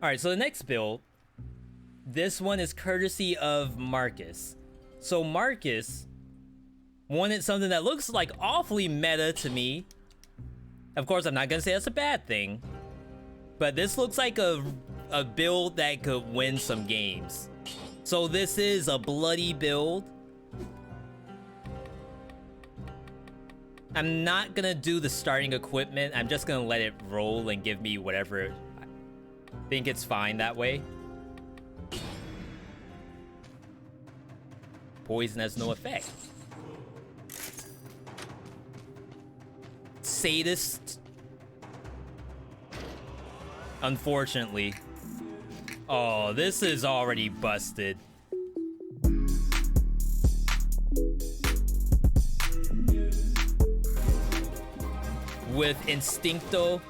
Alright, so the next build, this one is courtesy of Marcus. So Marcus wanted something that looks like awfully meta to me. Of course, I'm not gonna say that's a bad thing, but this looks like a build that could win some games. So this is a bloody build. I'm not gonna do the starting equipment. I'm just gonna let it roll and give me whatever. I think it's fine that way. Poison has no effect. Sadist. Unfortunately. Oh, this is already busted. With Instincto.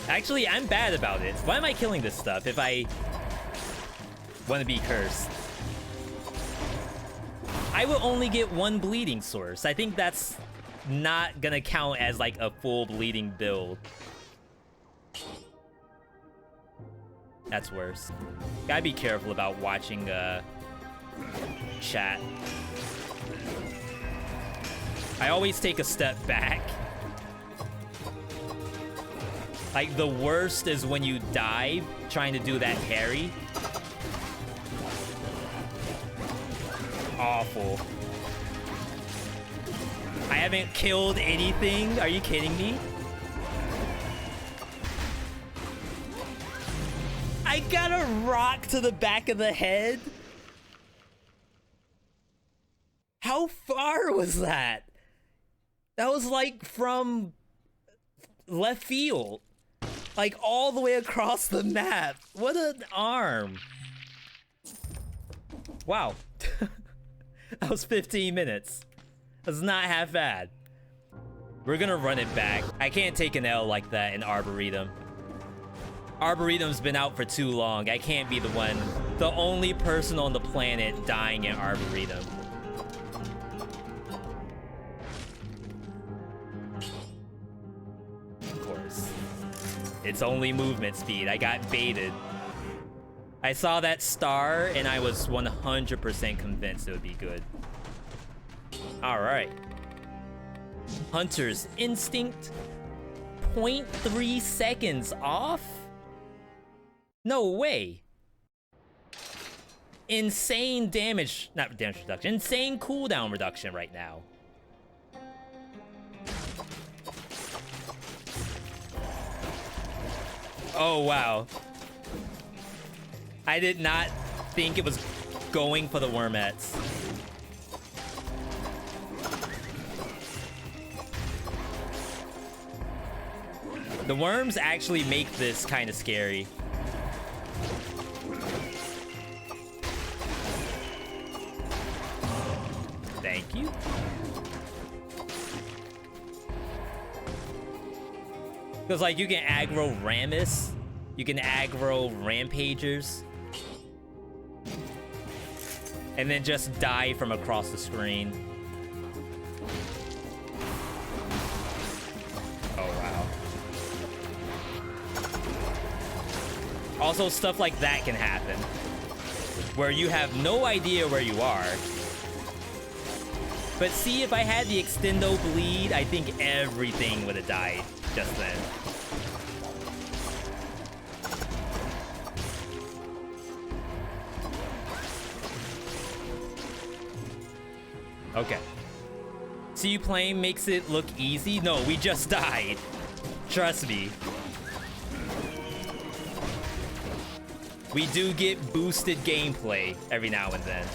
Actually, I'm bad about it. Why am I killing this stuff if I want to be cursed? I will only get one bleeding source. I think that's not gonna count as like a full bleeding build. That's worse. Gotta be careful about watching chat. I always take a step back. Like, the worst is when you dive trying to do that parry. Awful. I haven't killed anything. Are you kidding me? I got a rock to the back of the head. How far was that? That was like from left field. Like all the way across the map. What an arm. Wow. That was 15 minutes. That's not half bad. We're gonna run it back. I can't take an L like that in Arboretum. Arboretum's been out for too long. I can't be the only person on the planet dying in Arboretum. Of course. It's only movement speed. I got baited. I saw that star and I was 100% convinced it would be good. Alright. Hunter's Instinct. 0.3 seconds off? No way. Insane damage, not damage reduction, insane cooldown reduction right now. Oh, wow. I did not think it was going for the wormettes. The worms actually make this kind of scary. Thank you. Because, like, you can aggro Ramus. You can aggro Rampagers. And then just die from across the screen. Oh, wow. Also, stuff like that can happen. Where you have no idea where you are. But see, if I had the Extendo Bleed, I think everything would have died just then. Okay. See, you playing makes it look easy? No, we just died. Trust me. We do get boosted gameplay every now and then.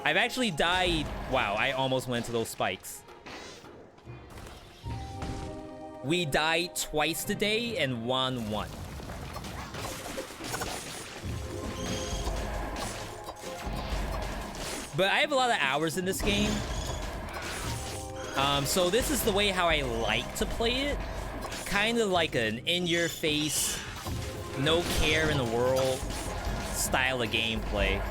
I've actually died. Wow, I almost went to those spikes. We died twice today and won one. But I have a lot of hours in this game. So this is the way how I like to play it. Kind of like an in-your-face, no care in the world style of gameplay.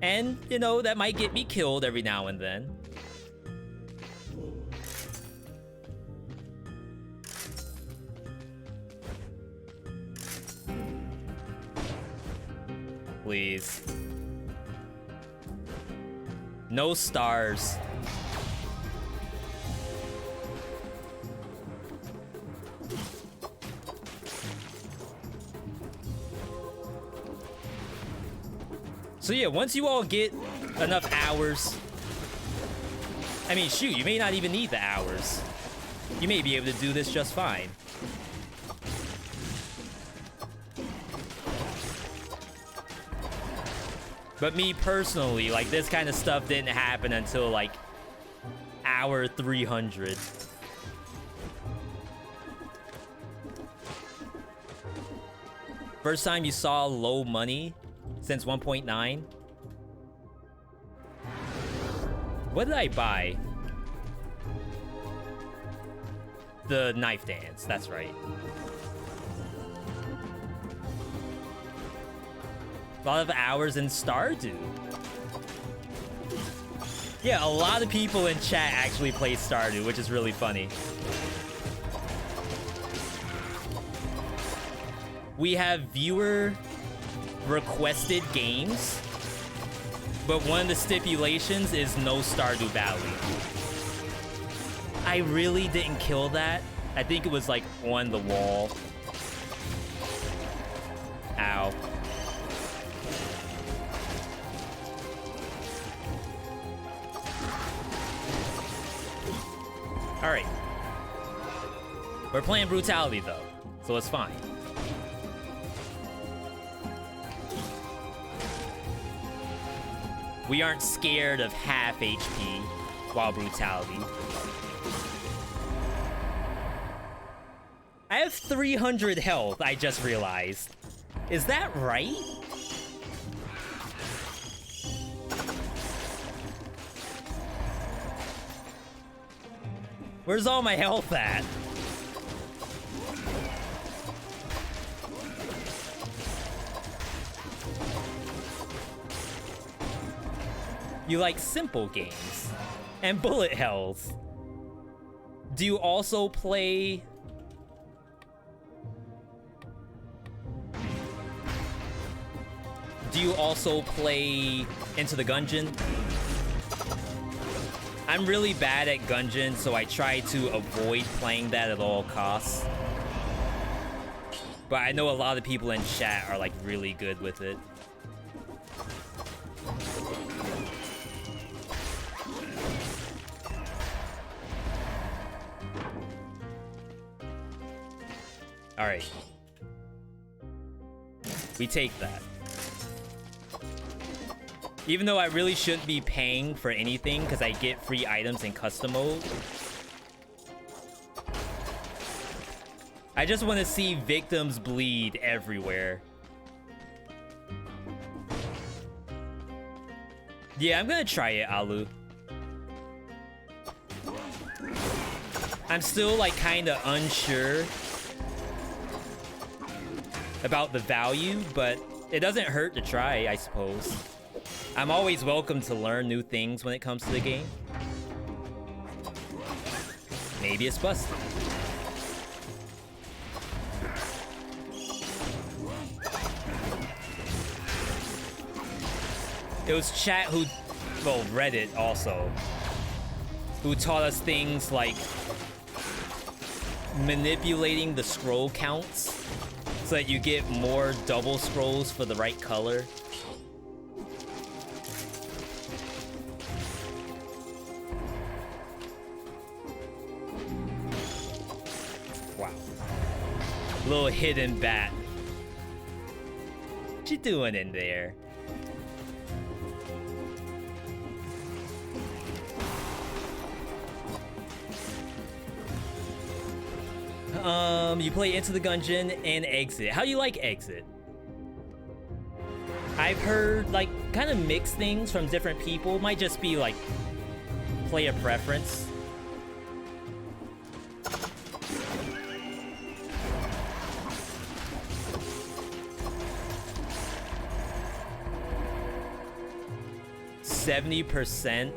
And, you know, that might get me killed every now and then. Please. No stars. So yeah, once you all get enough hours, I mean, shoot, you may not even need the hours. You may be able to do this just fine. But me personally, like, this kind of stuff didn't happen until like hour 300. First time you saw low money since 1.9. What did I buy? The knife dance, that's right. A lot of hours in Stardew. Yeah, a lot of people in chat actually play Stardew, which is really funny. We have viewer requested games, but one of the stipulations is no Stardew Valley. I really didn't kill that. I think it was like on the wall. Ow. All right. We're playing brutality though, so it's fine. We aren't scared of half HP while brutality. I have 300 health, I just realized. Is that right? Where's all my health at? You like simple games and bullet hells. Do you also play... Do you also play Into the Gungeon? I'm really bad at Gungeon, so I try to avoid playing that at all costs. But I know a lot of people in chat are like really good with it. All right. We take that. Even though I really shouldn't be paying for anything because I get free items in custom mode. I just want to see victims bleed everywhere. Yeah, I'm gonna try it, Alu. I'm still like kind of unsure about the value, but it doesn't hurt to try, I suppose. I'm always welcome to learn new things when it comes to the game. Maybe it's busted. It was chat who, well, Reddit also, who taught us things like manipulating the scroll counts so that you get more double scrolls for the right color. Wow. Little hidden bat. What you doing in there? You play Into the Gungeon and Exit. How do you like Exit? I've heard like kind of mixed things from different people. Might just be like player preference. 70%.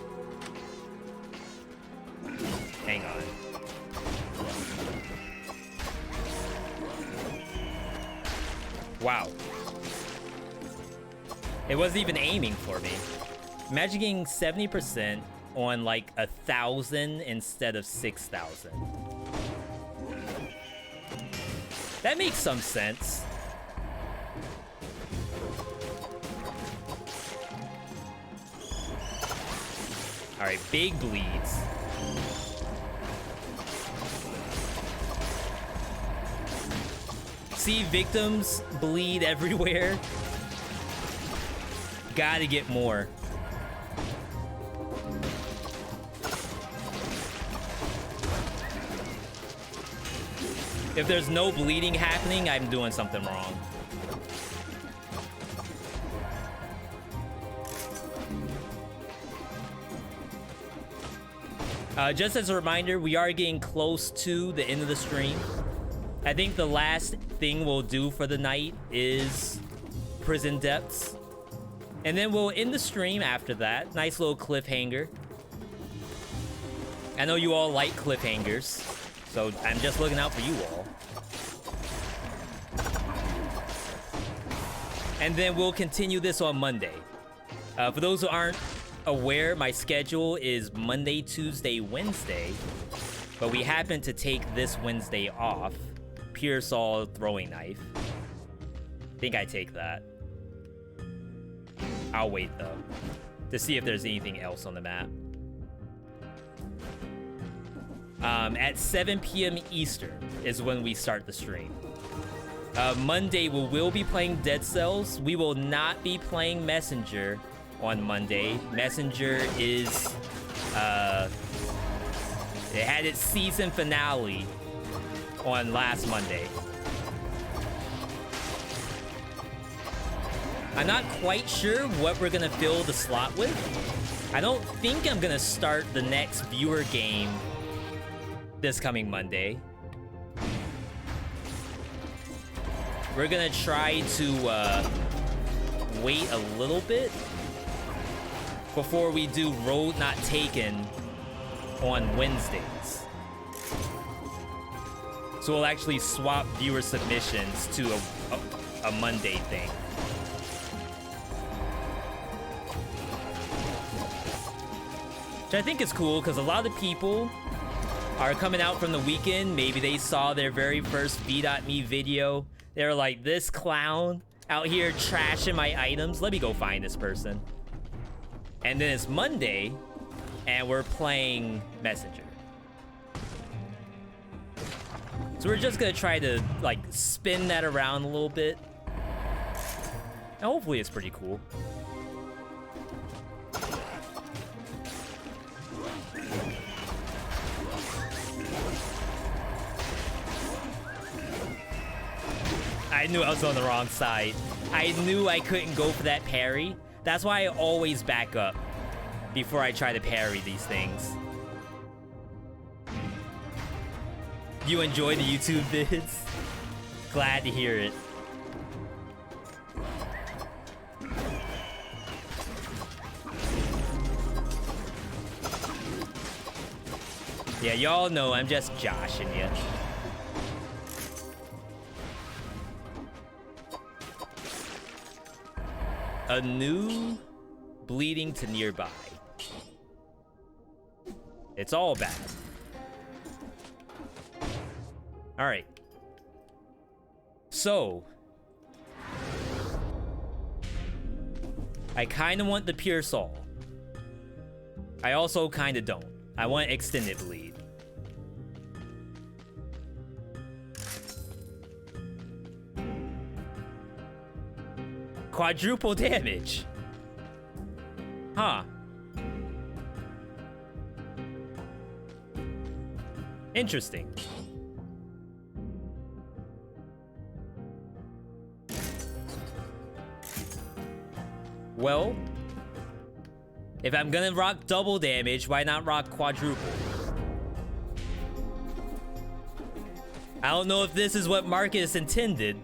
Hang on. Wow. It wasn't even aiming for me. Imagine getting 70% on like 1,000 instead of 6,000. That makes some sense. All right, big bleeds. See victims bleed everywhere. Gotta get more. If there's no bleeding happening, I'm doing something wrong. Just as a reminder, we are getting close to the end of the stream. I think the last thing we'll do for the night is Prison Depths. And then we'll end the stream after that. Nice little cliffhanger. I know you all like cliffhangers, so I'm just looking out for you all. And then we'll continue this on Monday. For those who aren't aware, my schedule is Monday, Tuesday, Wednesday. But we happen to take this Wednesday off. Pure Saw throwing knife. I think I take that. I'll wait though, to see if there's anything else on the map. At 7 p.m. Eastern is when we start the stream. Monday we will be playing Dead Cells. We will not be playing Messenger on Monday. Messenger is, it had its season finale on last Monday. I'm not quite sure what we're gonna fill the slot with. I don't think I'm gonna start the next viewer game this coming Monday. We're gonna try to wait a little bit before we do Road Not Taken on Wednesdays. So we'll actually swap viewer submissions to a Monday thing. Which I think is cool, because a lot of people are coming out from the weekend. Maybe they saw their very first Veedotme video. They're like, this clown out here trashing my items. Let me go find this person. And then it's Monday, and we're playing Messenger. So we're just gonna try to, like, spin that around a little bit. And hopefully it's pretty cool. I knew I was on the wrong side. I knew I couldn't go for that parry. That's why I always back up before I try to parry these things. You enjoy the YouTube vids? Glad to hear it. Yeah, y'all know I'm just joshing you. A new bleeding to nearby. It's all bad. All right. So, I kind of want the Pure Soul. I also kind of don't. I want extended bleed. Quadruple damage. Huh. Interesting. Well, if I'm gonna rock double damage, why not rock quadruple? I don't know if this is what Marcus intended.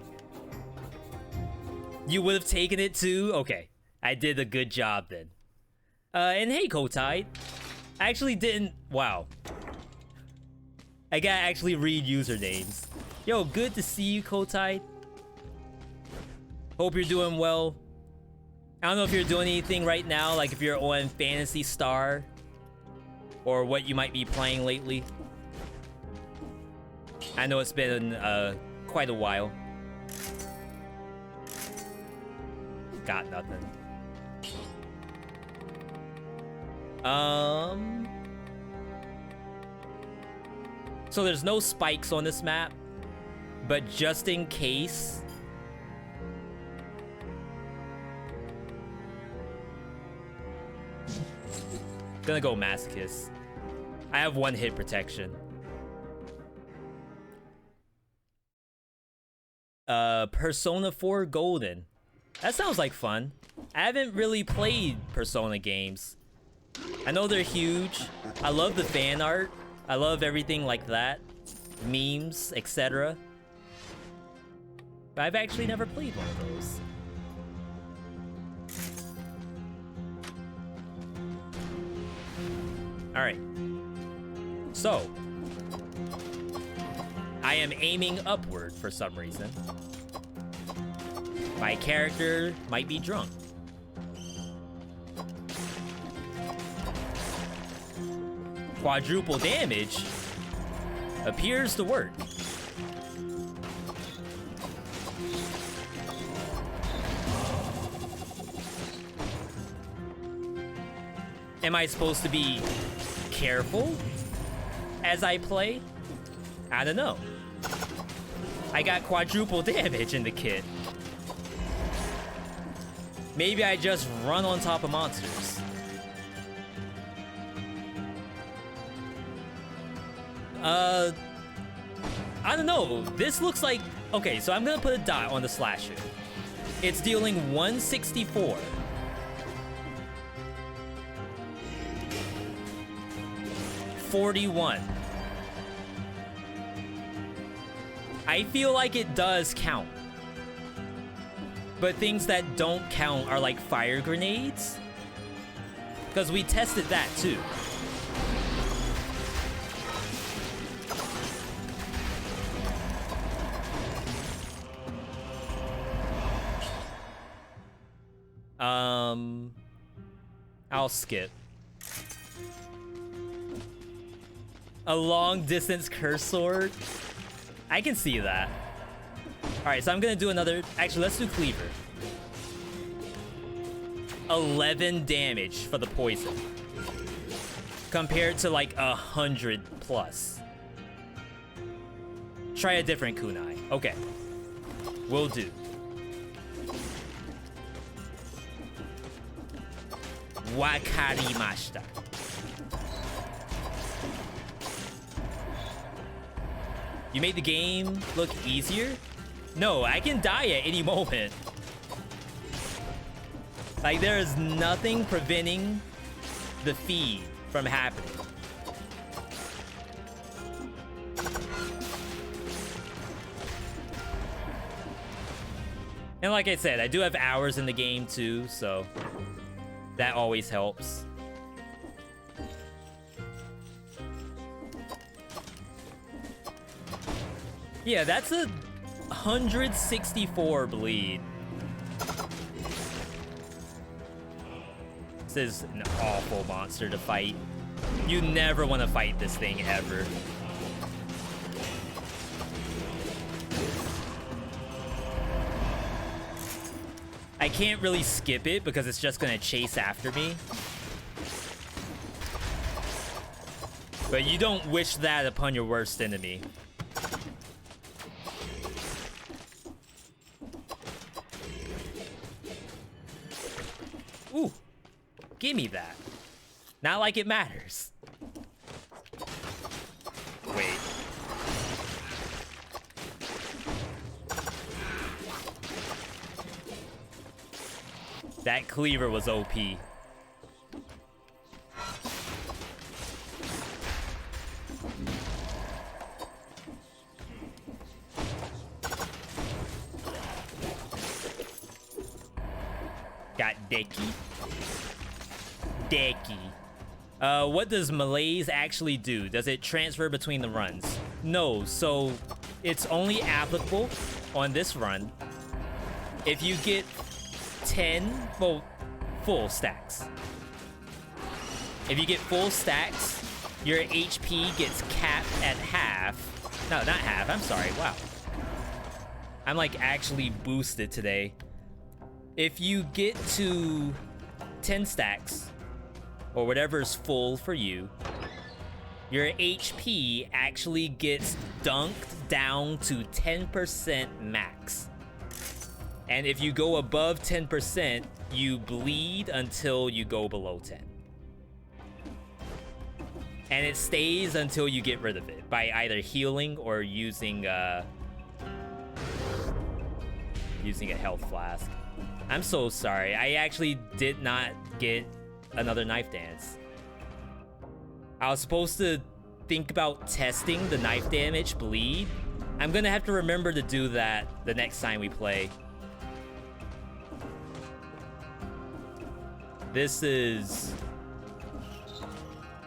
You would have taken it too? Okay, I did a good job then. And hey, Kotide. I actually didn't... Wow. I gotta actually read usernames. Yo, good to see you, Kotide. Hope you're doing well. I don't know if you're doing anything right now, like if you're on Phantasy Star, or what you might be playing lately. I know it's been quite a while. Got nothing. So there's no spikes on this map, but just in case, gonna go Masochist. I have 1 hit protection. Persona 4 Golden. That sounds like fun. I haven't really played Persona games. I know they're huge. I love the fan art. I love everything like that. Memes, etc. But I've actually never played one of those. Alright. So, I am aiming upward for some reason. My character might be drunk. Quadruple damage appears to work. Am I supposed to be careful as I play? I don't know. I got quadruple damage in the kit. Maybe I just run on top of monsters. I don't know. This looks like... Okay, so I'm gonna put a dot on the slasher. It's dealing 164. $41. I feel like it does count. But things that don't count are like fire grenades. Because we tested that too. I'll skip. A long distance curse sword? I can see that. Alright, so I'm gonna do another... Actually, let's do Cleaver. 11 damage for the poison. Compared to like 100 plus. Try a different kunai. Okay. Will do. Wakarimashita. You made the game look easier? No, I can die at any moment. Like, there is nothing preventing the feed from happening. And like I said, I do have hours in the game too, so that always helps. Yeah, that's a 164 bleed. This is an awful monster to fight. You never want to fight this thing ever. I can't really skip it because it's just gonna chase after me. But you don't wish that upon your worst enemy. Ooh, give me that. Not like it matters. Wait. That Cleaver was OP. Got Deki. Deki. What does malaise actually do? Does it transfer between the runs? No, so it's only applicable on this run if you get 10, well, full stacks. If you get full stacks, your HP gets capped at half. No, not half, I'm sorry, wow. I'm like actually boosted today. If you get to 10 stacks, or whatever's full for you, your HP actually gets dunked down to 10% max. And if you go above 10%, you bleed until you go below 10. And it stays until you get rid of it by either healing or using a health flask. I'm so sorry. I actually did not get another knife dance. I was supposed to think about testing the knife damage bleed. I'm gonna have to remember to do that the next time we play. This is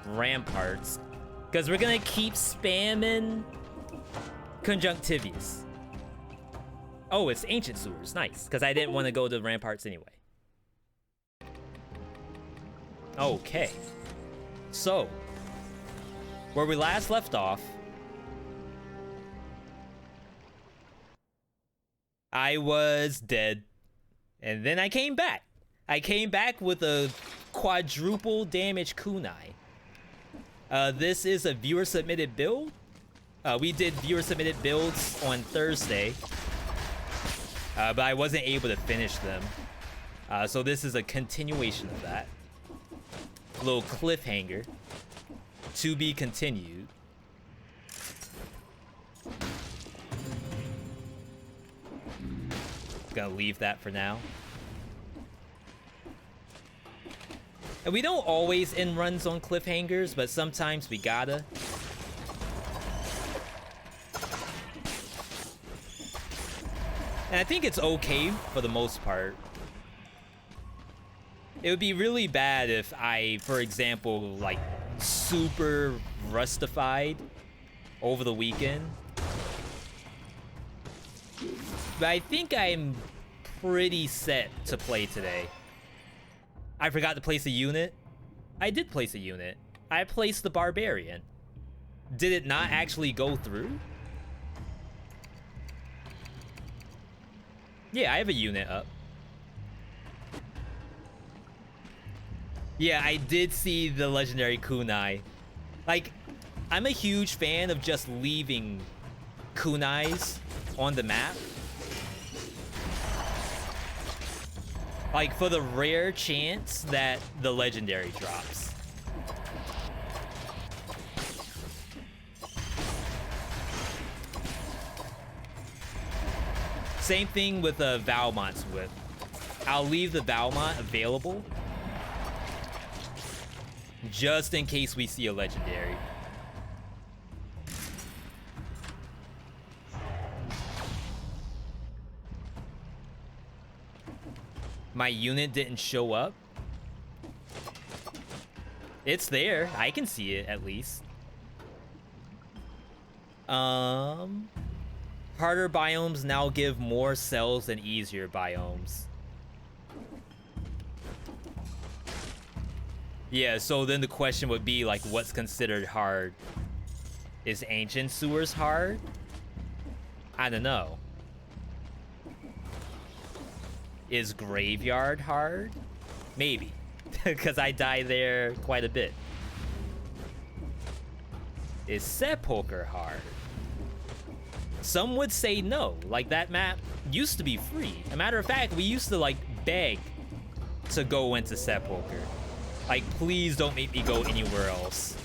ramparts, because we're gonna keep spamming Conjunctivius. Oh, it's ancient sewers. Nice, because I didn't want to go to ramparts anyway. Okay, so where we last left off, I was dead, and then I came back. I came back with a quadruple damage kunai. This is a viewer submitted build. We did viewer submitted builds on Thursday, but I wasn't able to finish them. So this is a continuation of that. A little cliffhanger. To be continued. Gonna leave that for now. And we don't always end runs on cliffhangers, but sometimes we gotta. And I think it's okay for the most part. It would be really bad if I, for example, like, super rustified over the weekend. But I think I'm pretty set to play today. I forgot to place a unit. I did place a unit. I placed the barbarian. Did it not actually go through? Yeah, I have a unit up. Yeah, I did see the legendary kunai. Like, I'm a huge fan of just leaving kunais on the map. Like, for the rare chance that the legendary drops. Same thing with the Valmont's Whip. I'll leave the Valmont available just in case we see a legendary. My unit didn't show up. It's there. I can see it at least. Harder biomes now give more cells than easier biomes. Yeah, so then the question would be, like, what's considered hard? Is ancient sewers hard? I don't know. Is graveyard hard? Maybe. Because I die there quite a bit. Is sepulcher hard? Some would say no. Like, that map used to be free. As a matter of fact, we used to, like, beg to go into sepulcher. Like, please don't make me go anywhere else.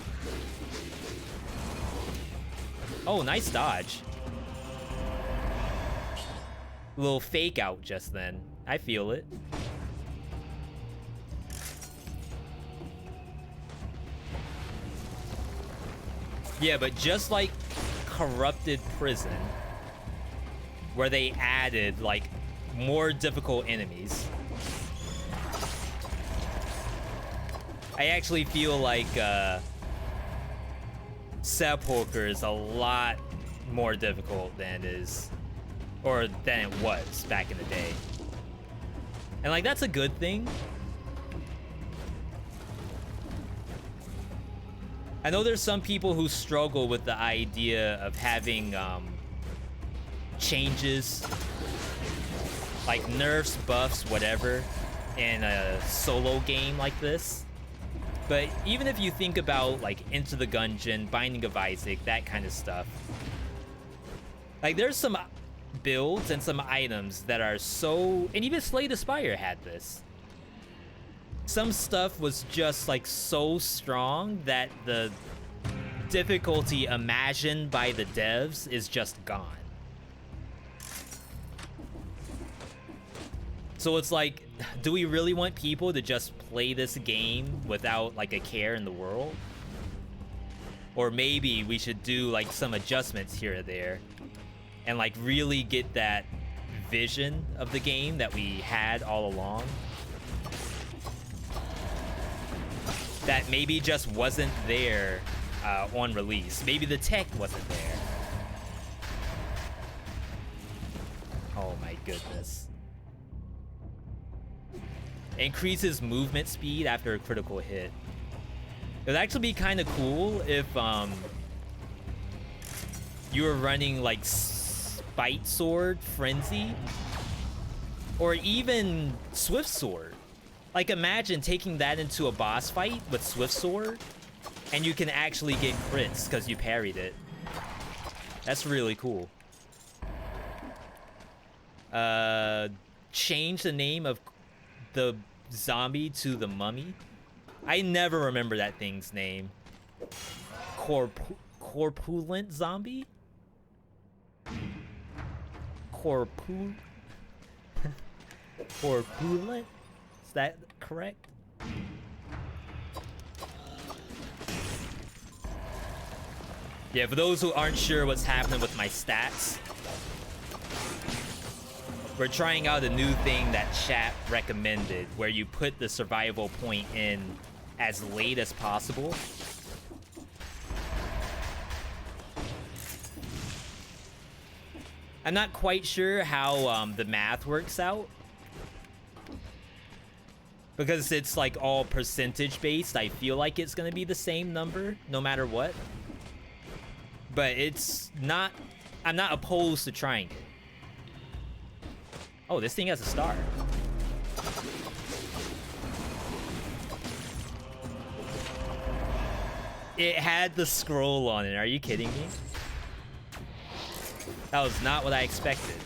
Oh, nice dodge. Little fake out just then. I feel it. Yeah, but just like Corrupted Prison, where they added, like, more difficult enemies. I actually feel like Sepulchre is a lot more difficult than it is, or than it was back in the day. And like, that's a good thing. I know there's some people who struggle with the idea of having changes, like nerfs, buffs, whatever, in a solo game like this. But even if you think about like Into the Gungeon, Binding of Isaac, that kind of stuff, like there's some builds and some items that are so, and even Slay the Spire had this. Some stuff was just like so strong that the difficulty imagined by the devs is just gone. So it's like, do we really want people to just play this game without like a care in the world? Or maybe we should do like some adjustments here or there and like really get that vision of the game that we had all along. That maybe just wasn't there on release. Maybe the tech wasn't there. Oh my goodness. Increases movement speed after a critical hit. It would actually be kind of cool if you were running like Spite Sword, Frenzy, or even Swift Sword. Like imagine taking that into a boss fight with Swift Sword, and you can actually get crits because you parried it. That's really cool. Change the name of the zombie to the mummy. I never remember that thing's name. Corpulent zombie? Corpulent? Is that correct? Yeah, for those who aren't sure what's happening with my stats, we're trying out a new thing that chat recommended where you put the survival point in as late as possible. I'm not quite sure how the math works out, because it's like all percentage based. I feel like it's gonna be the same number no matter what, but it's not, I'm not opposed to trying it. Oh, this thing has a star. It had the scroll on it. Are you kidding me? That was not what I expected.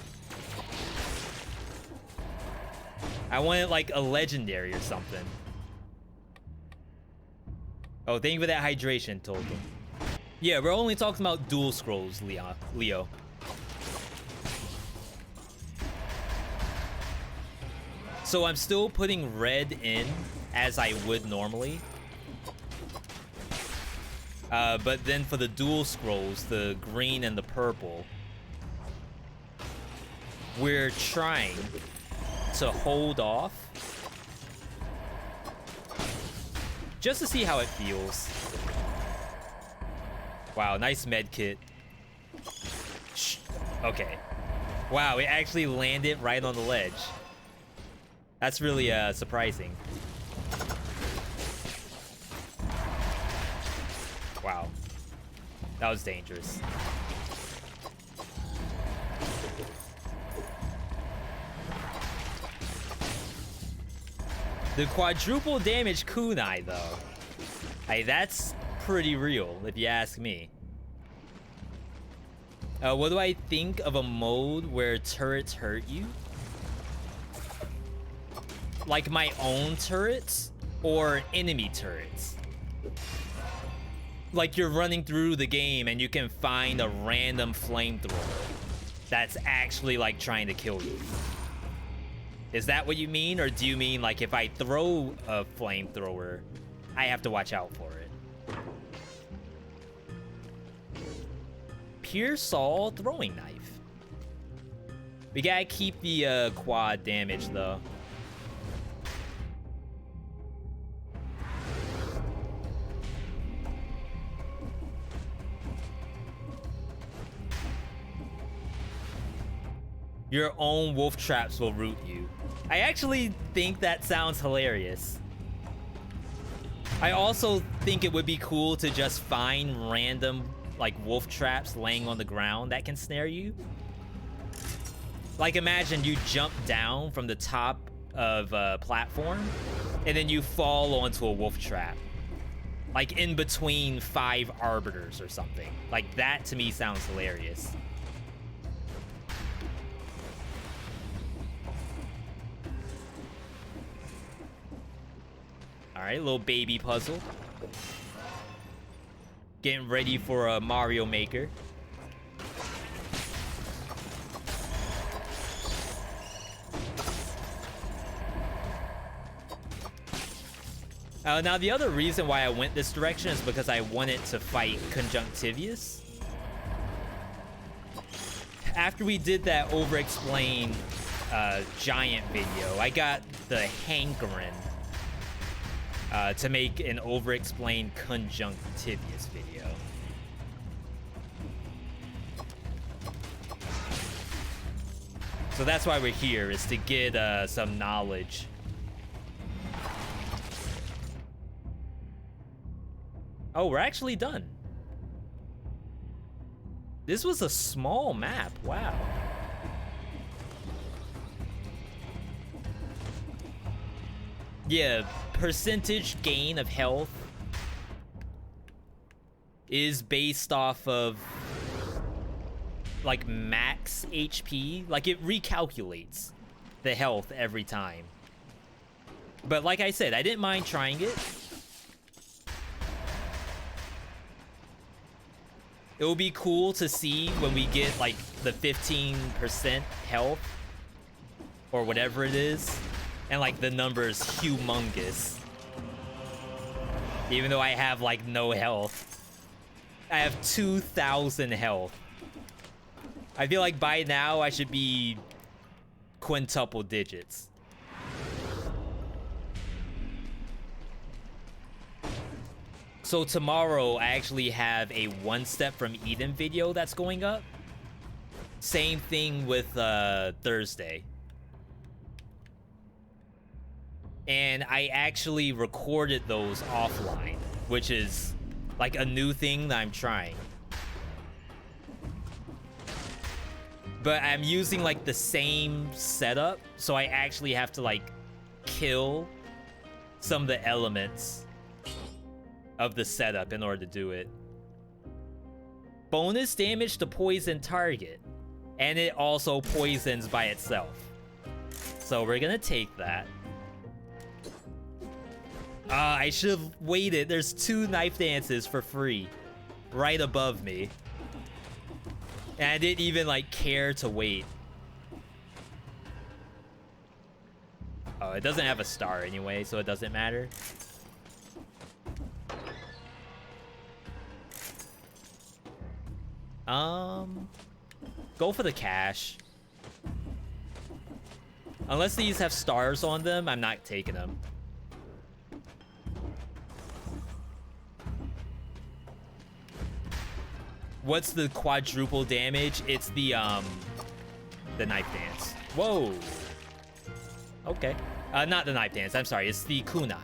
I wanted like a legendary or something. Oh, thank you for that hydration, Total. Yeah, we're only talking about dual scrolls, Leo. So I'm still putting red in as I would normally. But then for the dual scrolls, the green and the purple, we're trying to hold off just to see how it feels. Wow, nice med kit. Shh. Okay. Wow, it actually landed right on the ledge. That's really surprising. Wow. That was dangerous. The quadruple damage kunai, though. Hey, that's pretty real, if you ask me. What do I think of a mode where turrets hurt you? Like my own turrets or enemy turrets? Like you're running through the game and you can find a random flamethrower that's actually like trying to kill you. Is that what you mean? Or do you mean like if I throw a flamethrower, I have to watch out for it? Pearsall throwing knife. We gotta keep the quad damage though. Your own wolf traps will root you. I actually think that sounds hilarious. I also think it would be cool to just find random, like, wolf traps laying on the ground that can snare you. Like, imagine you jump down from the top of a platform, and then you fall onto a wolf trap. Like, in between 5 arbiters or something. Like, that to me sounds hilarious. Alright, little baby puzzle. Getting ready for a Mario Maker. Now, the other reason why I went this direction is because I wanted to fight Conjunctivius. After we did that over-explained giant video, I got the hankering to make an over-explained Conjunctivius video. So that's why we're here, is to get some knowledge. Oh, we're actually done. This was a small map, wow. Yeah, percentage gain of health is based off of, like, max HP. Like, it recalculates the health every time. But like I said, I didn't mind trying it. It will be cool to see when we get, like, the 15% health, or whatever it is, and, like, the number is humongous. Even though I have, like, no health. I have 2,000 health. I feel like by now I should be quintuple digits. So tomorrow, I actually have a One Step from Eden video that's going up. Same thing with Thursday. And I actually recorded those offline, which is like a new thing that I'm trying. But I'm using like the same setup, so I actually have to like kill some of the elements of the setup in order to do it. Bonus damage to poison target, and it also poisons by itself. So we're gonna take that. I should have waited. There's 2 knife dances for free right above me, and I didn't even like care to wait. Oh, it doesn't have a star anyway, so it doesn't matter. Go for the cash. Unless these have stars on them, I'm not taking them. What's the quadruple damage? It's the knife dance. Whoa. Okay. Not the knife dance, I'm sorry, it's the kunai.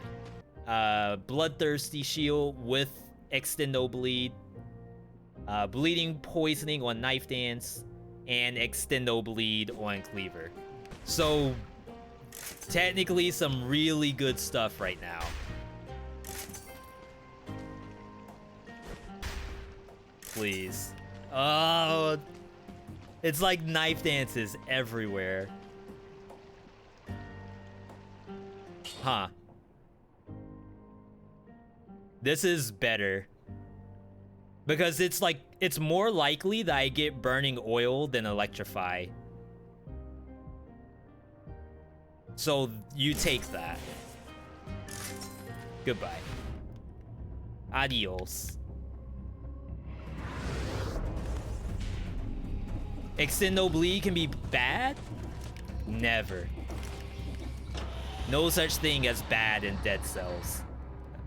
Bloodthirsty shield with extendo bleed. Bleeding poisoning on knife dance, and extendo bleed on cleaver. So technically some really good stuff right now. Please. Oh, it's like knife dances everywhere. Huh. This is better. Because it's like, it's more likely that I get burning oil than electrify. So you take that. Goodbye. Adios. Extendo bleed can be bad? Never. No such thing as bad in Dead Cells.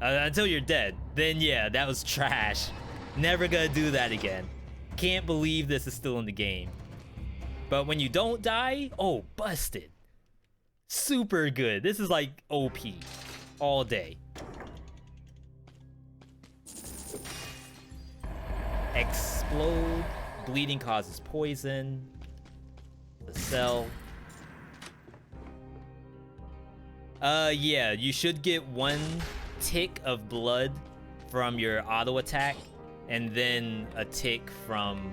Until you're dead. Then yeah, that was trash. Never gonna do that again. Can't believe this is still in the game. But when you don't die, oh, busted. Super good. This is like OP all day. Explode. Bleeding causes poison. The cell. Yeah, you should get 1 tick of blood from your auto attack, and then a tick from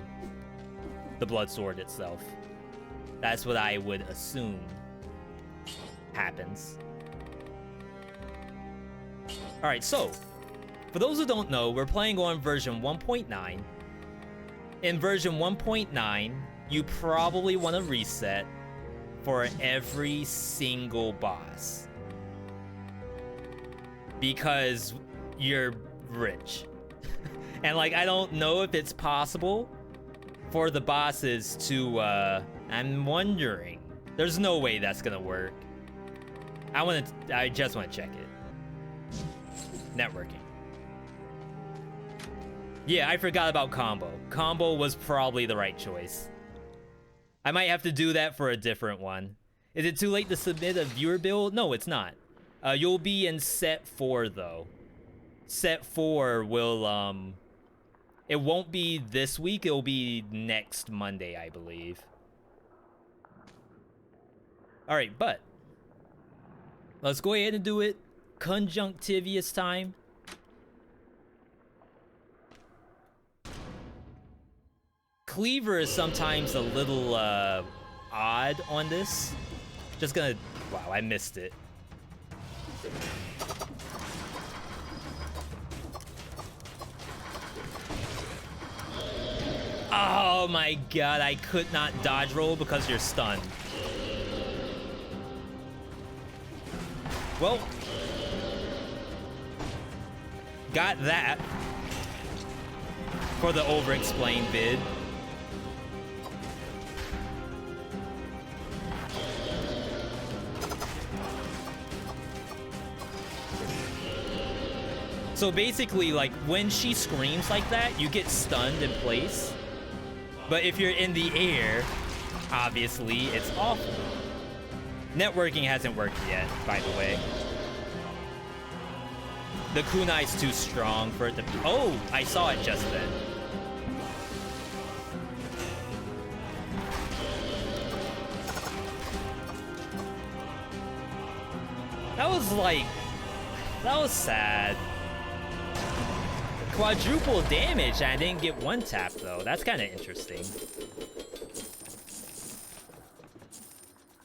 the blood sword itself. That's what I would assume happens. Alright, so, for those who don't know, we're playing on version 1.9. In version 1.9, you probably want to reset for every single boss. Because you're rich. And like, I don't know if it's possible for the bosses to, I'm wondering. There's no way that's gonna work. I just wanna check it. Networking. Yeah, I forgot about combo. Combo was probably the right choice. I might have to do that for a different one. Is it too late to submit a viewer build? No, it's not. You'll be in set 4 though. Set 4 will, it won't be this week, it'll be next Monday, I believe. Alright, but let's go ahead and do it. Conjunctivius time. Cleaver is sometimes a little odd on this. Just gonna, wow, I missed it. Oh my god, I could not dodge roll because you're stunned. Well, got that for the over-explained vid. So basically, like, when she screams like that, you get stunned in place. But if you're in the air, obviously, it's awful. Networking hasn't worked yet, by the way. The Kunai's too strong for it to... Oh, I saw it just then. That was like... That was sad. Quadruple damage, and I didn't get 1 tap though. That's kind of interesting.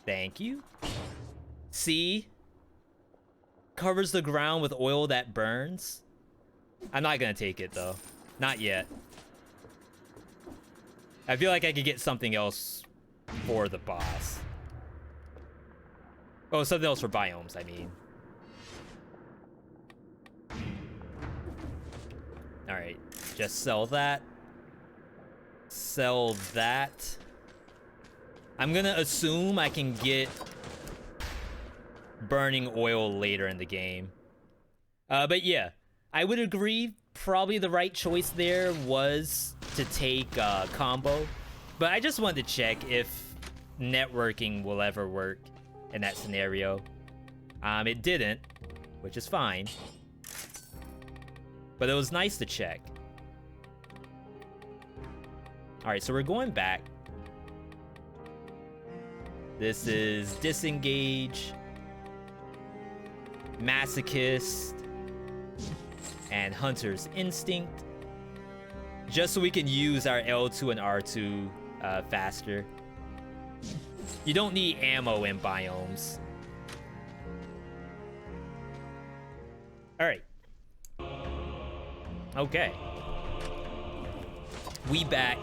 Thank you. See? Covers the ground with oil that burns. I'm not gonna take it though. Not yet. I feel like I could get something else for the boss. Oh, something else for biomes, I mean. Alright, just sell that. Sell that. I'm gonna assume I can get burning oil later in the game. But yeah, I would agree, probably the right choice there was to take combo. But I just wanted to check if networking will ever work in that scenario. It didn't, which is fine. But it was nice to check. Alright, so we're going back. This is Disengage, Masochist, and Hunter's Instinct. Just so we can use our L2 and R2 faster. You don't need ammo in biomes. Alright. Okay. We back.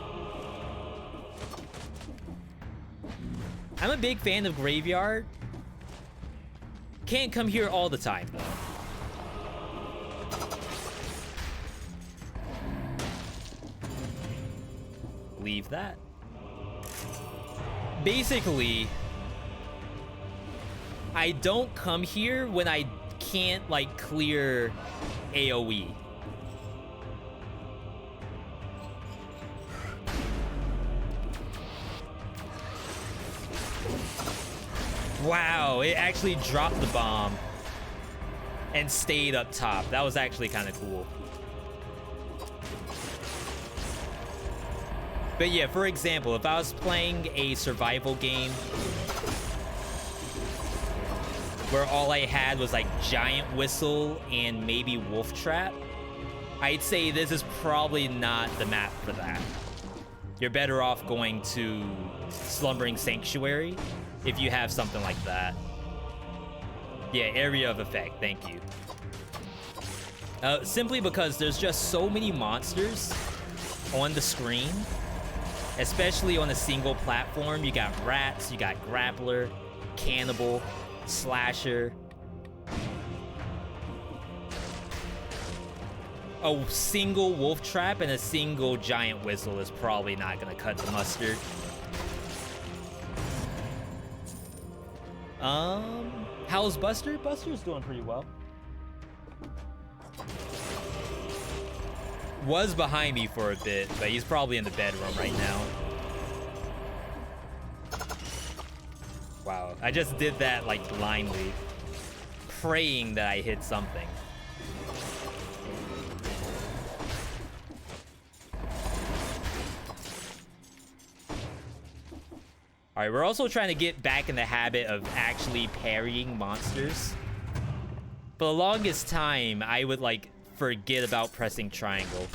I'm a big fan of Graveyard. Can't come here all the time, though. Leave that. Basically, I don't come here when I can't, like, clear AoE. Wow, it actually dropped the bomb and stayed up top. That was actually kind of cool. But yeah, for example, if I was playing a survival game where all I had was like giant whistle and maybe wolf trap, I'd say this is probably not the map for that. You're better off going to Slumbering Sanctuary if you have something like that. Yeah, area of effect, thank you. Simply because there's just so many monsters on the screen, especially on a single platform. You got rats, you got grappler, cannibal, slasher. A single wolf trap and a single giant whistle is probably not gonna cut the mustard. How's Buster? Buster's doing pretty well. Was behind me for a bit, but he's probably in the bedroom right now. Wow, I just did that like blindly, praying that I hit something. All right, we're also trying to get back in the habit of actually parrying monsters. For the longest time, I would like forget about pressing triangle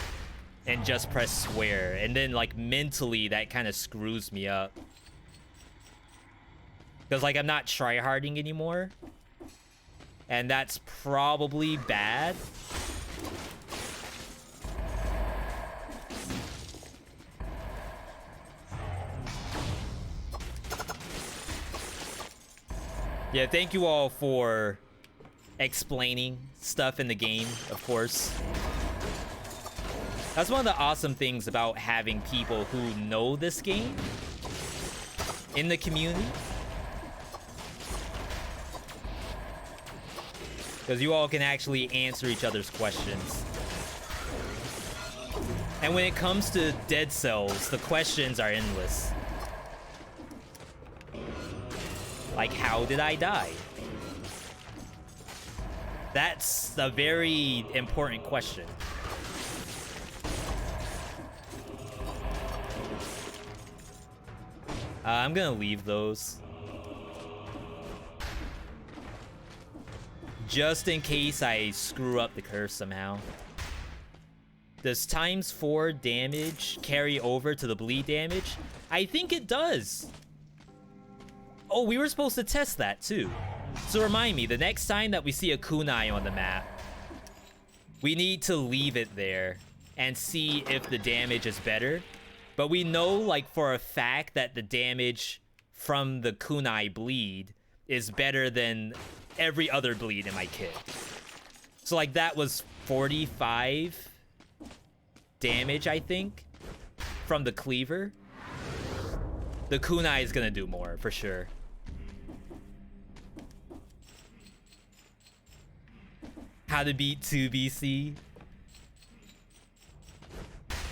and just press square, and then like mentally that kind of screws me up because like I'm not tryharding anymore, and that's probably bad. Yeah, thank you all for explaining stuff in the game, of course. That's one of the awesome things about having people who know this game in the community. Because you all can actually answer each other's questions. And when it comes to Dead Cells, the questions are endless. Like, how did I die? That's a very important question. I'm gonna leave those. Just in case I screw up the curse somehow. Does ×4 damage carry over to the bleed damage? I think it does. Oh, we were supposed to test that too. So remind me, the next time that we see a kunai on the map, we need to leave it there and see if the damage is better. But we know, like, for a fact that the damage from the kunai bleed is better than every other bleed in my kit. So, like, that was 45 damage, I think, from the Cleaver. The kunai is gonna do more, for sure. How to beat 2BC?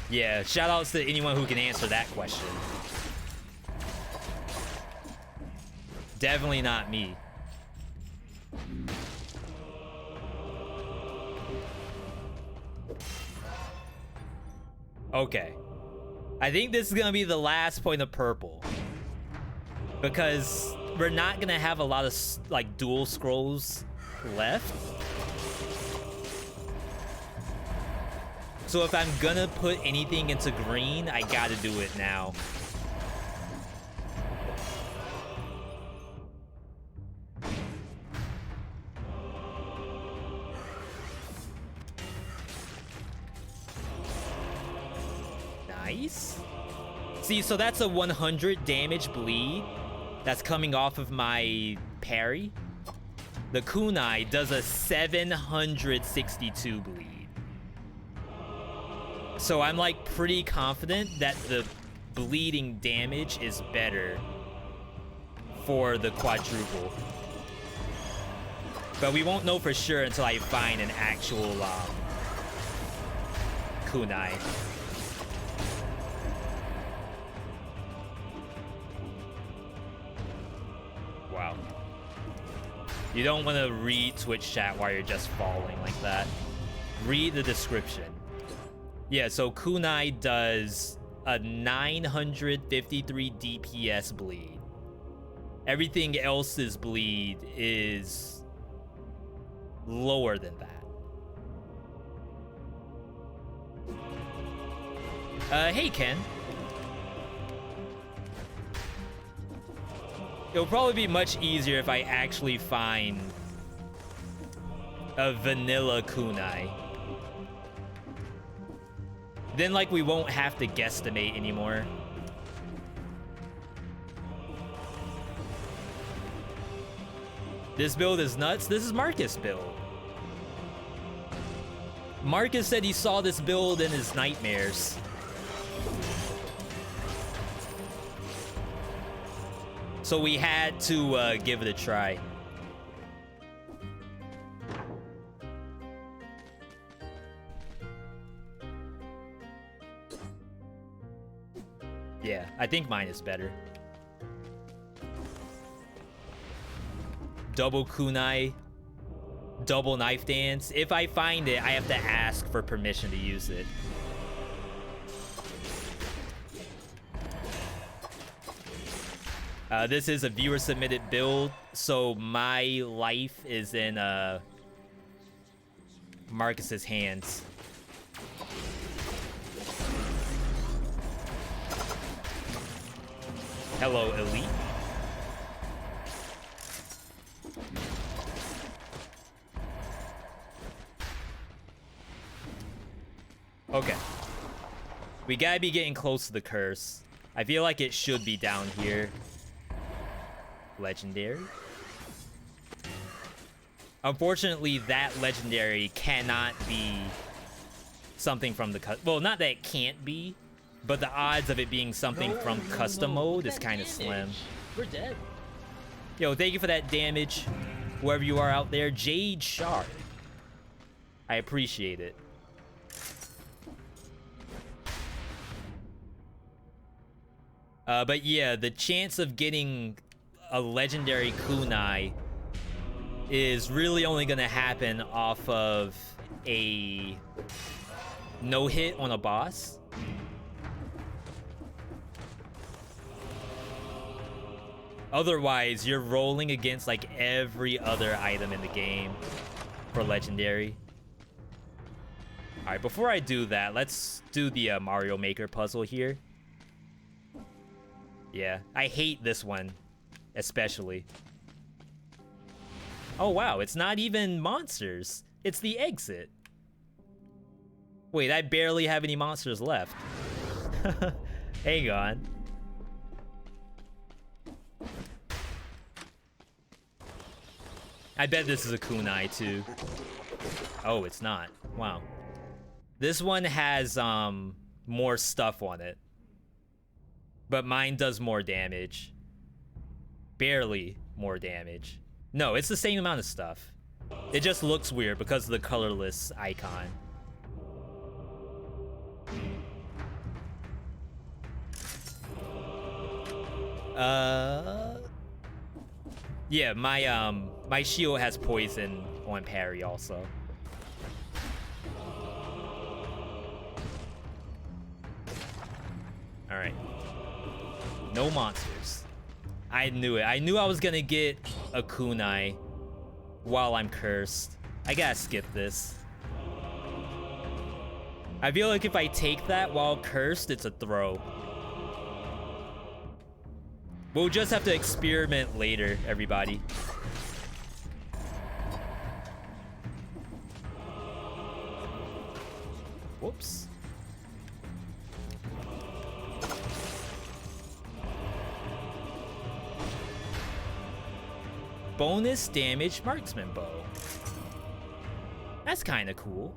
Yeah, shoutouts to anyone who can answer that question. Definitely not me. Okay. I think this is gonna be the last point of purple. Because we're not gonna have a lot of, like, dual scrolls left. So if I'm gonna put anything into green, I gotta do it now. Nice. See, so that's a 100 damage bleed that's coming off of my parry. The kunai does a 762 bleed. So I'm like pretty confident that the bleeding damage is better for the quadruple. But we won't know for sure until I find an actual kunai. Wow. You don't want to read Twitch chat while you're just falling like that. Read the description. Yeah, so Kunai does a 953 DPS bleed. Everything else's bleed is lower than that. Hey, Ken. It'll probably be much easier if I actually find a vanilla Kunai. Then, like, we won't have to guesstimate anymore. This build is nuts. This is Marcus' build. Marcus said he saw this build in his nightmares. So we had to give it a try. Yeah, I think mine is better. Double kunai, double knife dance. If I find it, I have to ask for permission to use it. This is a viewer submitted build, so my life is in Marcus's hands. Hello, Elite. Okay. We gotta be getting close to the curse. I feel like it should be down here. Legendary. Unfortunately, that legendary cannot be something from the well, not that it can't be, but the odds of it being something from custom mode is kind of slim. We're dead. Yo, thank you for that damage, whoever you are out there. Jade Shard. I appreciate it. But yeah, the chance of getting a legendary kunai is really only gonna happen off of a no hit on a boss. Otherwise, you're rolling against like every other item in the game for legendary. All right, before I do that, let's do the Mario Maker puzzle here. Yeah, I hate this one. Especially. Oh wow, it's not even monsters. It's the exit. Wait, I barely have any monsters left. Hang on. I bet this is a kunai too. Oh, it's not. Wow. This one has more stuff on it. But mine does more damage. Barely more damage. No, it's the same amount of stuff. It just looks weird because of the colorless icon. Yeah, my shield has poison on parry also. All right. No monsters. I knew it. I knew I was gonna get a kunai while I'm cursed. I gotta skip this. I feel like if I take that while cursed, it's a throw. We'll just have to experiment later, everybody. Whoops. Bonus damage marksman bow. That's kind of cool.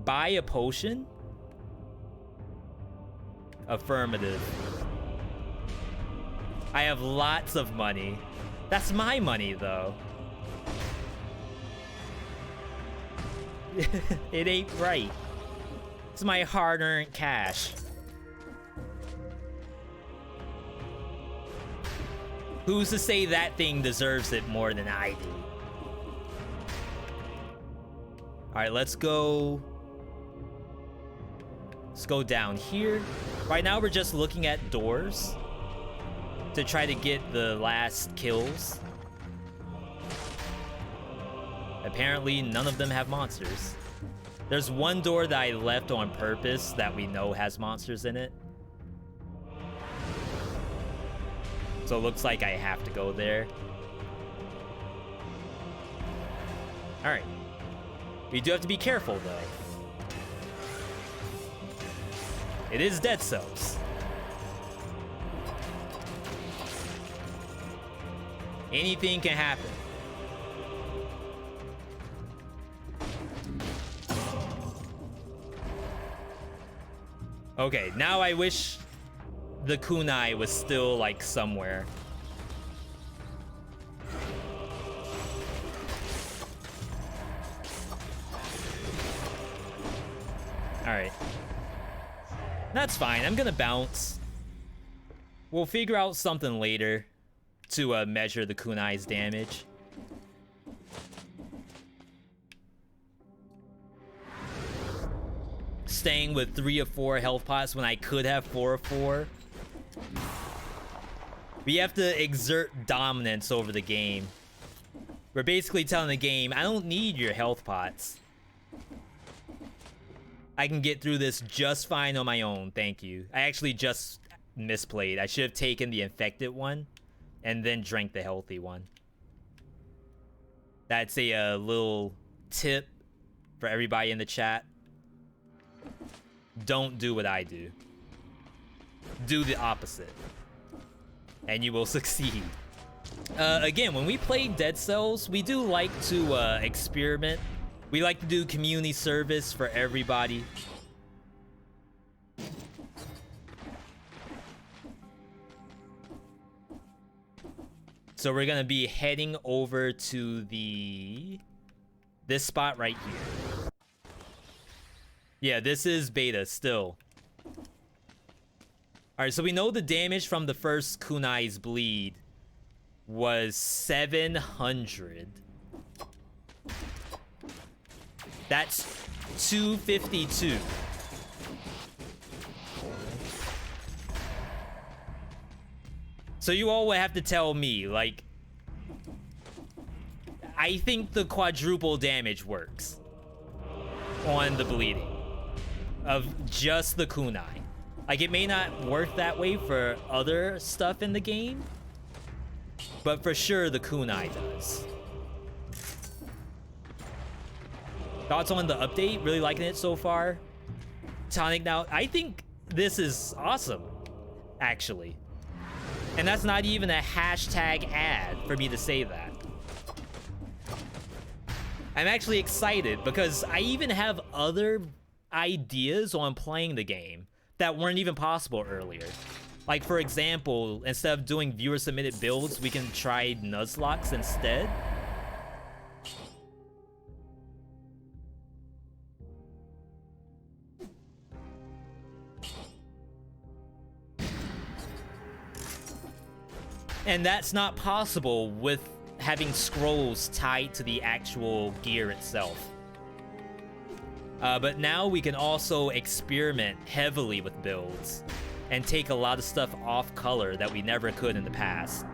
Buy a potion? Affirmative. I have lots of money. That's my money, though. It ain't right. It's my hard-earned cash. Who's to say that thing deserves it more than I do? All right, let's go. Let's go down here. Right now, we're just looking at doors to try to get the last kills. Apparently, none of them have monsters. There's one door that I left on purpose that we know has monsters in it. So it looks like I have to go there. All right. We do have to be careful, though. It is Dead Cells. Anything can happen. Okay, now I wish the Kunai was still, like, somewhere. Alright. That's fine. I'm gonna bounce. We'll figure out something later to measure the Kunai's damage. Staying with 3 of 4 health pots when I could have 4 of 4. We have to exert dominance over the game. We're basically telling the game, I don't need your health pots. I can get through this just fine on my own, thank you. I actually just misplayed. I should have taken the infected one and then drank the healthy one. That's a little tip for everybody in the chat. Don't do what I do. Do the opposite. And you will succeed. Again, when we play Dead Cells, we do like to experiment. We like to do community service for everybody. So we're gonna be heading over to this spot right here. Yeah, this is beta still. Alright, so we know the damage from the first Kunai's bleed was 700. That's 252. So you all would have to tell me, like, I think the quadruple damage works on the bleeding of just the Kunai. Like, it may not work that way for other stuff in the game, but for sure the Kunai does. Thoughts on the update? Really liking it so far? Tonic now, I think this is awesome, actually. And that's not even a hashtag ad for me to say that. I'm actually excited because I even have other ideas on playing the game that weren't even possible earlier. Like, for example, instead of doing viewer submitted builds, we can try Nuzlockes instead. And that's not possible with having scrolls tied to the actual gear itself. But now we can also experiment heavily with builds and take a lot of stuff off color that we never could in the past.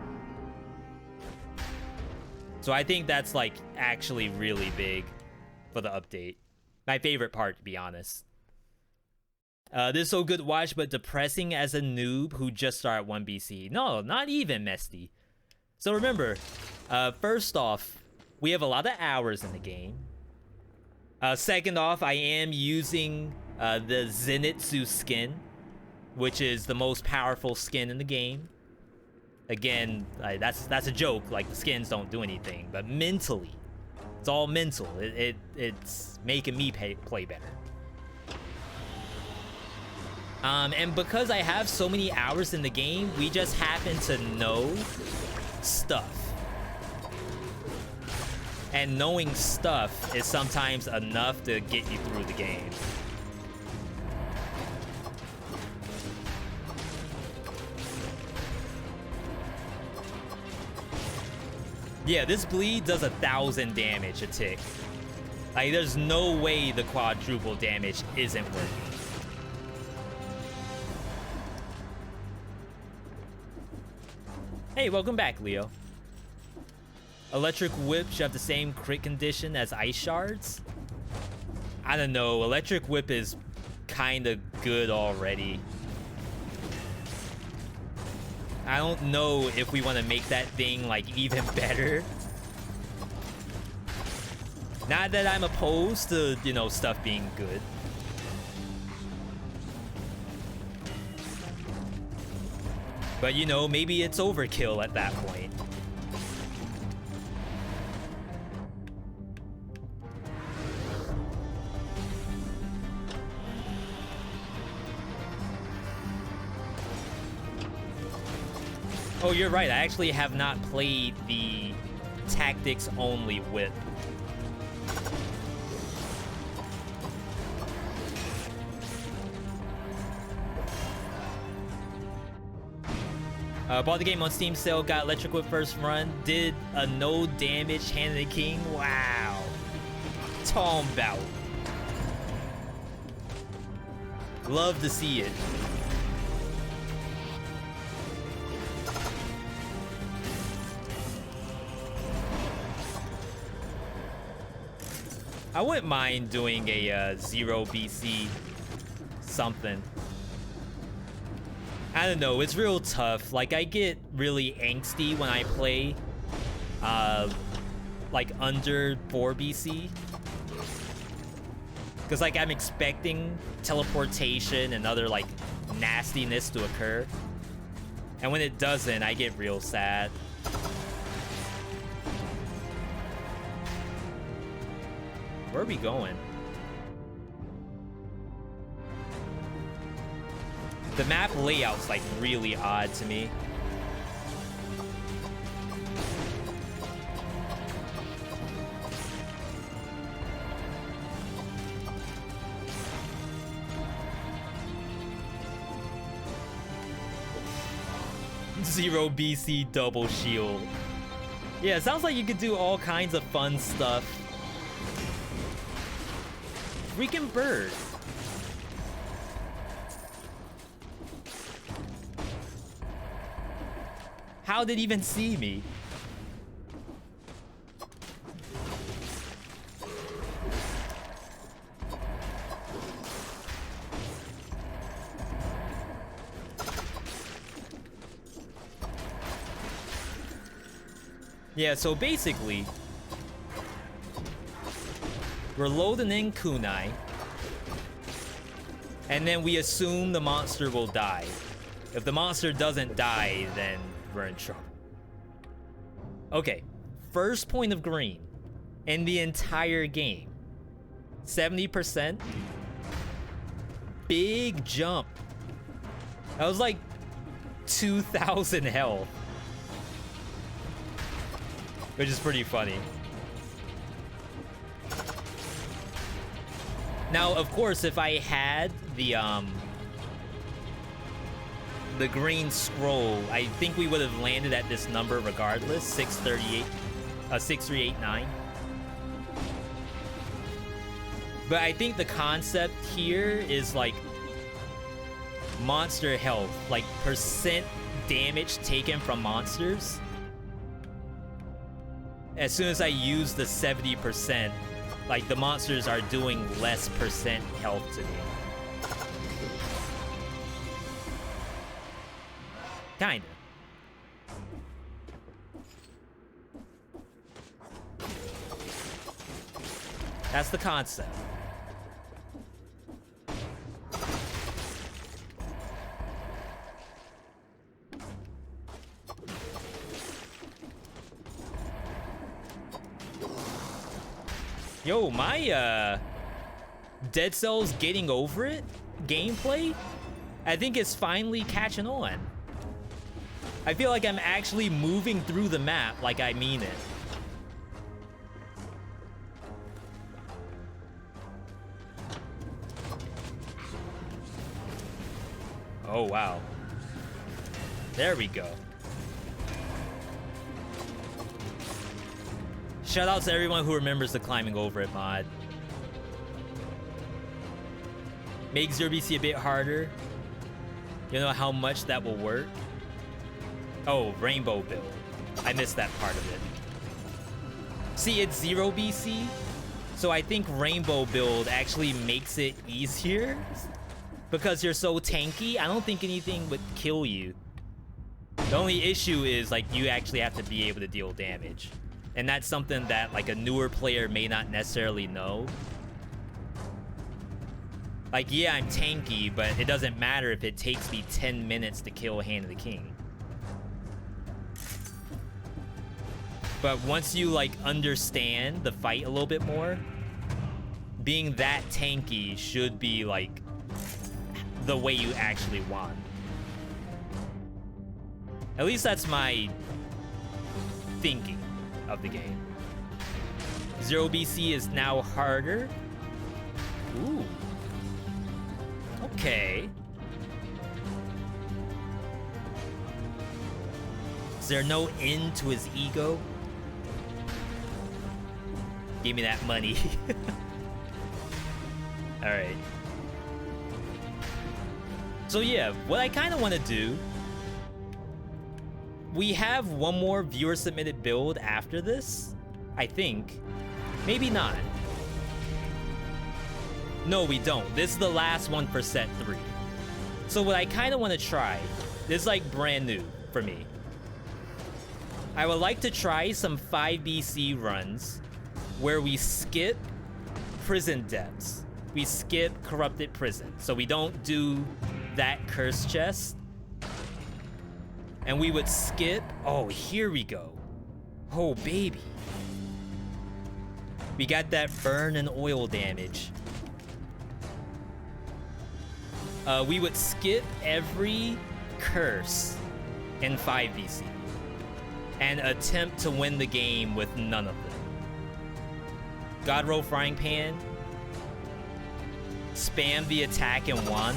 So I think that's, like, actually really big for the update. My favorite part, to be honest. This is so good to watch, but depressing as a noob who just started 1 BC. No, not even, Mesty. So remember, first off, we have a lot of hours in the game. Second off, I am using the Zenitsu skin, which is the most powerful skin in the game. Again, that's a joke, like the skins don't do anything, but mentally, it's all mental. It's making me play better. And because I have so many hours in the game, we just happen to know stuff. And knowing stuff is sometimes enough to get you through the game. Yeah, this bleed does 1,000 damage a tick. Like, there's no way the quadruple damage isn't working. Hey, welcome back, Leo. Electric Whip should have the same crit condition as Ice Shards. I don't know. Electric Whip is kind of good already. I don't know if we want to make that thing, like, even better. Not that I'm opposed to, you know, stuff being good. But, you know, maybe it's overkill at that point. Oh, you're right. I actually have not played the tactics only whip. Bought the game on Steam sale, got Electric Whip first run, did a no damage Hand of the King. Wow. Tom bout. Love to see it. I wouldn't mind doing a 0 BC something. I don't know, it's real tough. Like, I get really angsty when I play like under 4 BC. Because, like, I'm expecting teleportation and other, like, nastiness to occur. And when it doesn't, I get real sad. Where are we going? The map layout's, like, really odd to me. Zero BC double shield. Yeah, it sounds like you could do all kinds of fun stuff. Freaking bird. How did it even see me? Yeah, so basically, we're loading in Kunai, and then we assume the monster will die. If the monster doesn't die, then we're in trouble. Okay, first point of green in the entire game. 70%. Big jump. That was like 2,000 health. Which is pretty funny. Now, of course, if I had the green scroll, I think we would have landed at this number regardless, 6389. But I think the concept here is like monster health, like percent damage taken from monsters. As soon as I use the 70%, like the monsters are doing less percent health to me. Kinda. That's the concept. Yo, my Dead Cells getting over it gameplay, I think it's finally catching on. I feel like I'm actually moving through the map like I mean it. Oh, wow. There we go. Shout out to everyone who remembers the climbing over it mod. Make 0BC a bit harder. You know how much that will work? Oh, rainbow build. I missed that part of it. See, it's 0BC, so I think rainbow build actually makes it easier because you're so tanky. I don't think anything would kill you. The only issue is like you actually have to be able to deal damage, and that's something that like a newer player may not necessarily know. Like, yeah, I'm tanky, but it doesn't matter if it takes me 10 minutes to kill Hand of the King. But once you like understand the fight a little bit more, being that tanky should be like the way you actually want. At least that's my thinking of the game. 0BC is now harder. Ooh. Okay. Is there no end to his ego? Give me that money. Alright. So yeah, what I kind of want to do... We have one more viewer-submitted build after this, I think. Maybe not. No, we don't. This is the last one for set 3. So what I kind of want to try, this is like brand new for me. I would like to try some 5BC runs where we skip prison depths. We skip corrupted prison. So we don't do that curse chest. And we would skip... Oh, here we go. Oh, baby. We got that burn and oil damage. We would skip every curse in 5BC and attempt to win the game with none of them. God roll frying pan. Spam the attack in 1.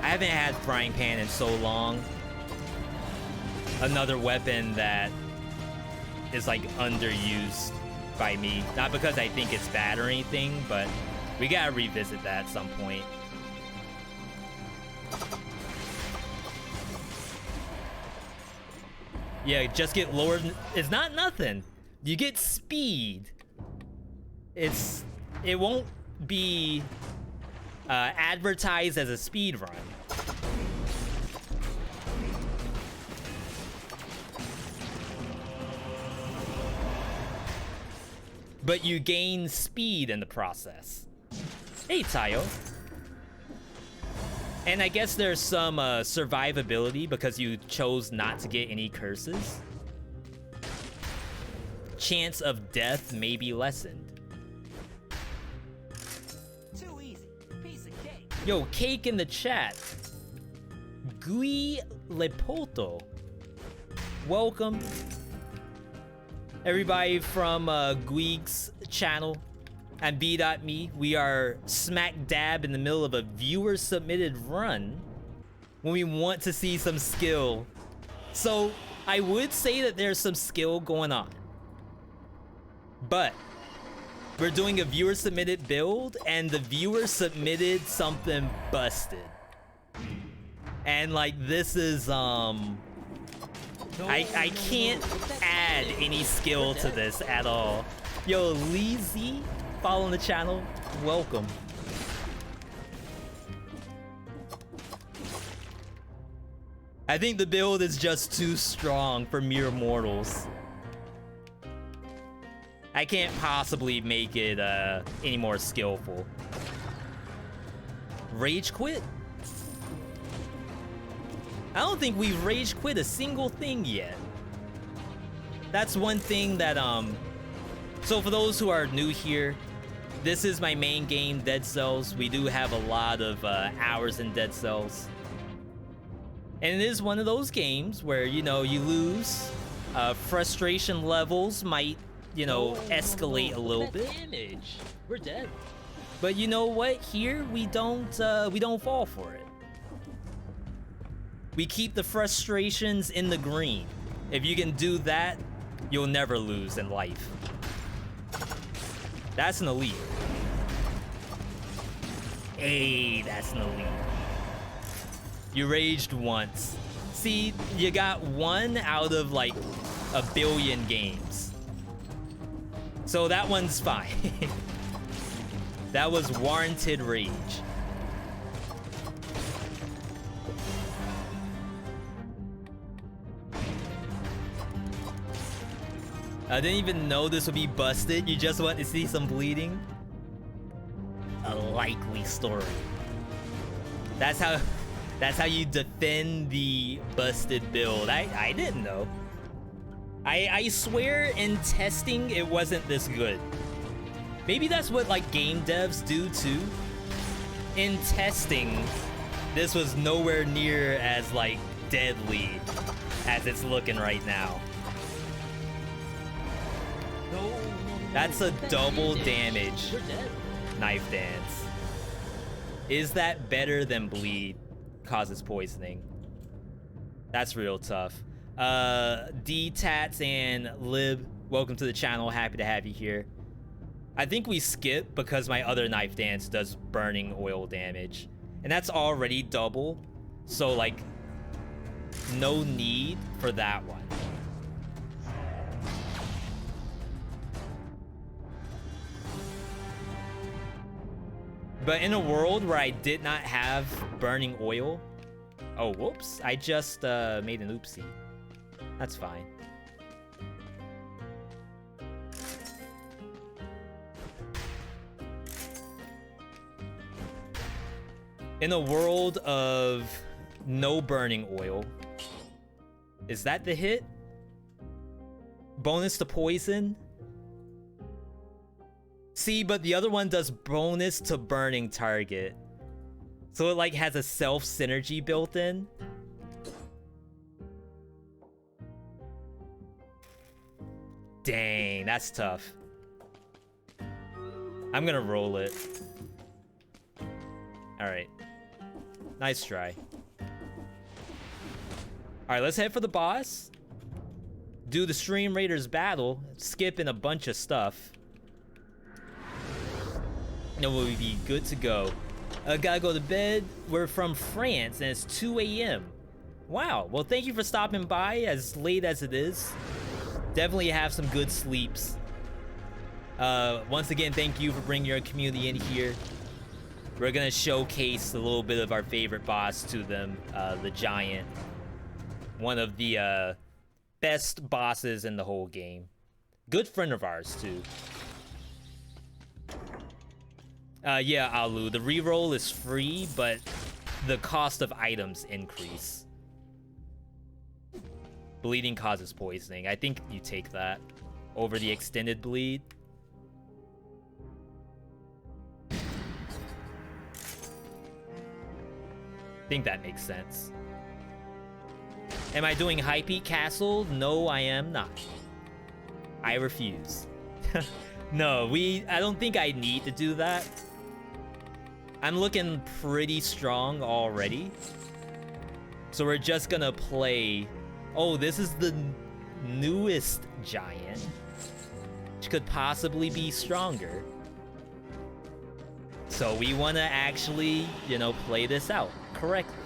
I haven't had frying pan in so long. Another weapon that is like underused by me. Not because I think it's bad or anything, but we gotta revisit that at some point. Yeah, just get lower. It's not nothing. You get speed. It won't be advertised as a speed run. But you gain speed in the process. Hey, Tayo. And I guess there's some survivability because you chose not to get any curses. Chance of death may be lessened. Too easy. Piece of cake. Yo, cake in the chat. Gui Lepoto. Welcome. Everybody from Guig's channel and Veedotme. We are smack dab in the middle of a viewer submitted run when we want to see some skill. So I would say that there's some skill going on, but we're doing a viewer submitted build and the viewer submitted something busted. And like this is I can't add any skill to this at all. Yo, Leezy, following the channel, welcome. I think the build is just too strong for mere mortals. I can't possibly make it any more skillful. Rage quit? I don't think we've rage quit a single thing yet. That's one thing that so for those who are new here, this is my main game, Dead Cells. We do have a lot of hours in Dead Cells. And it is one of those games where, you know, you lose. Frustration levels might, you know, escalate a little bit. Damage. We're dead. But you know what? Here we don't fall for it. We keep the frustrations in the green. If you can do that, you'll never lose in life. That's an elite. Hey, that's no lead. You raged once. See, you got 1 out of like a billion games. So that one's fine. That was warranted rage. I didn't even know this would be busted. You just want to see some bleeding? A likely story. That's how you defend the busted build. I didn't know. I swear in testing it wasn't this good. Maybe that's what like game devs do too. In testing, this was nowhere near as like deadly as it's looking right now. That's a double damage knife dance. Is that better than bleed causes poisoning? That's real tough. D-Tats and Lib, welcome to the channel. Happy to have you here. I think we skip because my other knife dance does burning oil damage. And that's already double. So like, no need for that one. But in a world where I did not have burning oil... Oh, whoops. I just made an oopsie. That's fine. In a world of no burning oil... Is that the hit? Bonus to poison? See, but the other one does bonus to burning target. So it like has a self synergy built in. Dang, that's tough. I'm gonna roll it. Alright. Nice try. Alright, let's head for the boss. Do the Stream Raiders battle. Skipping a bunch of stuff. And we'll be good to go. Gotta go to bed. We're from France and it's 2 a.m. Wow, well thank you for stopping by as late as it is. Definitely have some good sleeps. Once again, thank you for bringing your community in here. We're gonna showcase a little bit of our favorite boss to them, the Giant. One of the best bosses in the whole game. Good friend of ours too. Yeah, Alu, the reroll is free, but the cost of items increase. Bleeding causes poisoning. I think you take that over the extended bleed. I think that makes sense. Am I doing High Peak Castle? No, I am not. I refuse. No, I don't think I need to do that. I'm looking pretty strong already. So we're just gonna play... Oh, this is the newest Giant. Which could possibly be stronger. So we want to actually, you know, play this out correctly.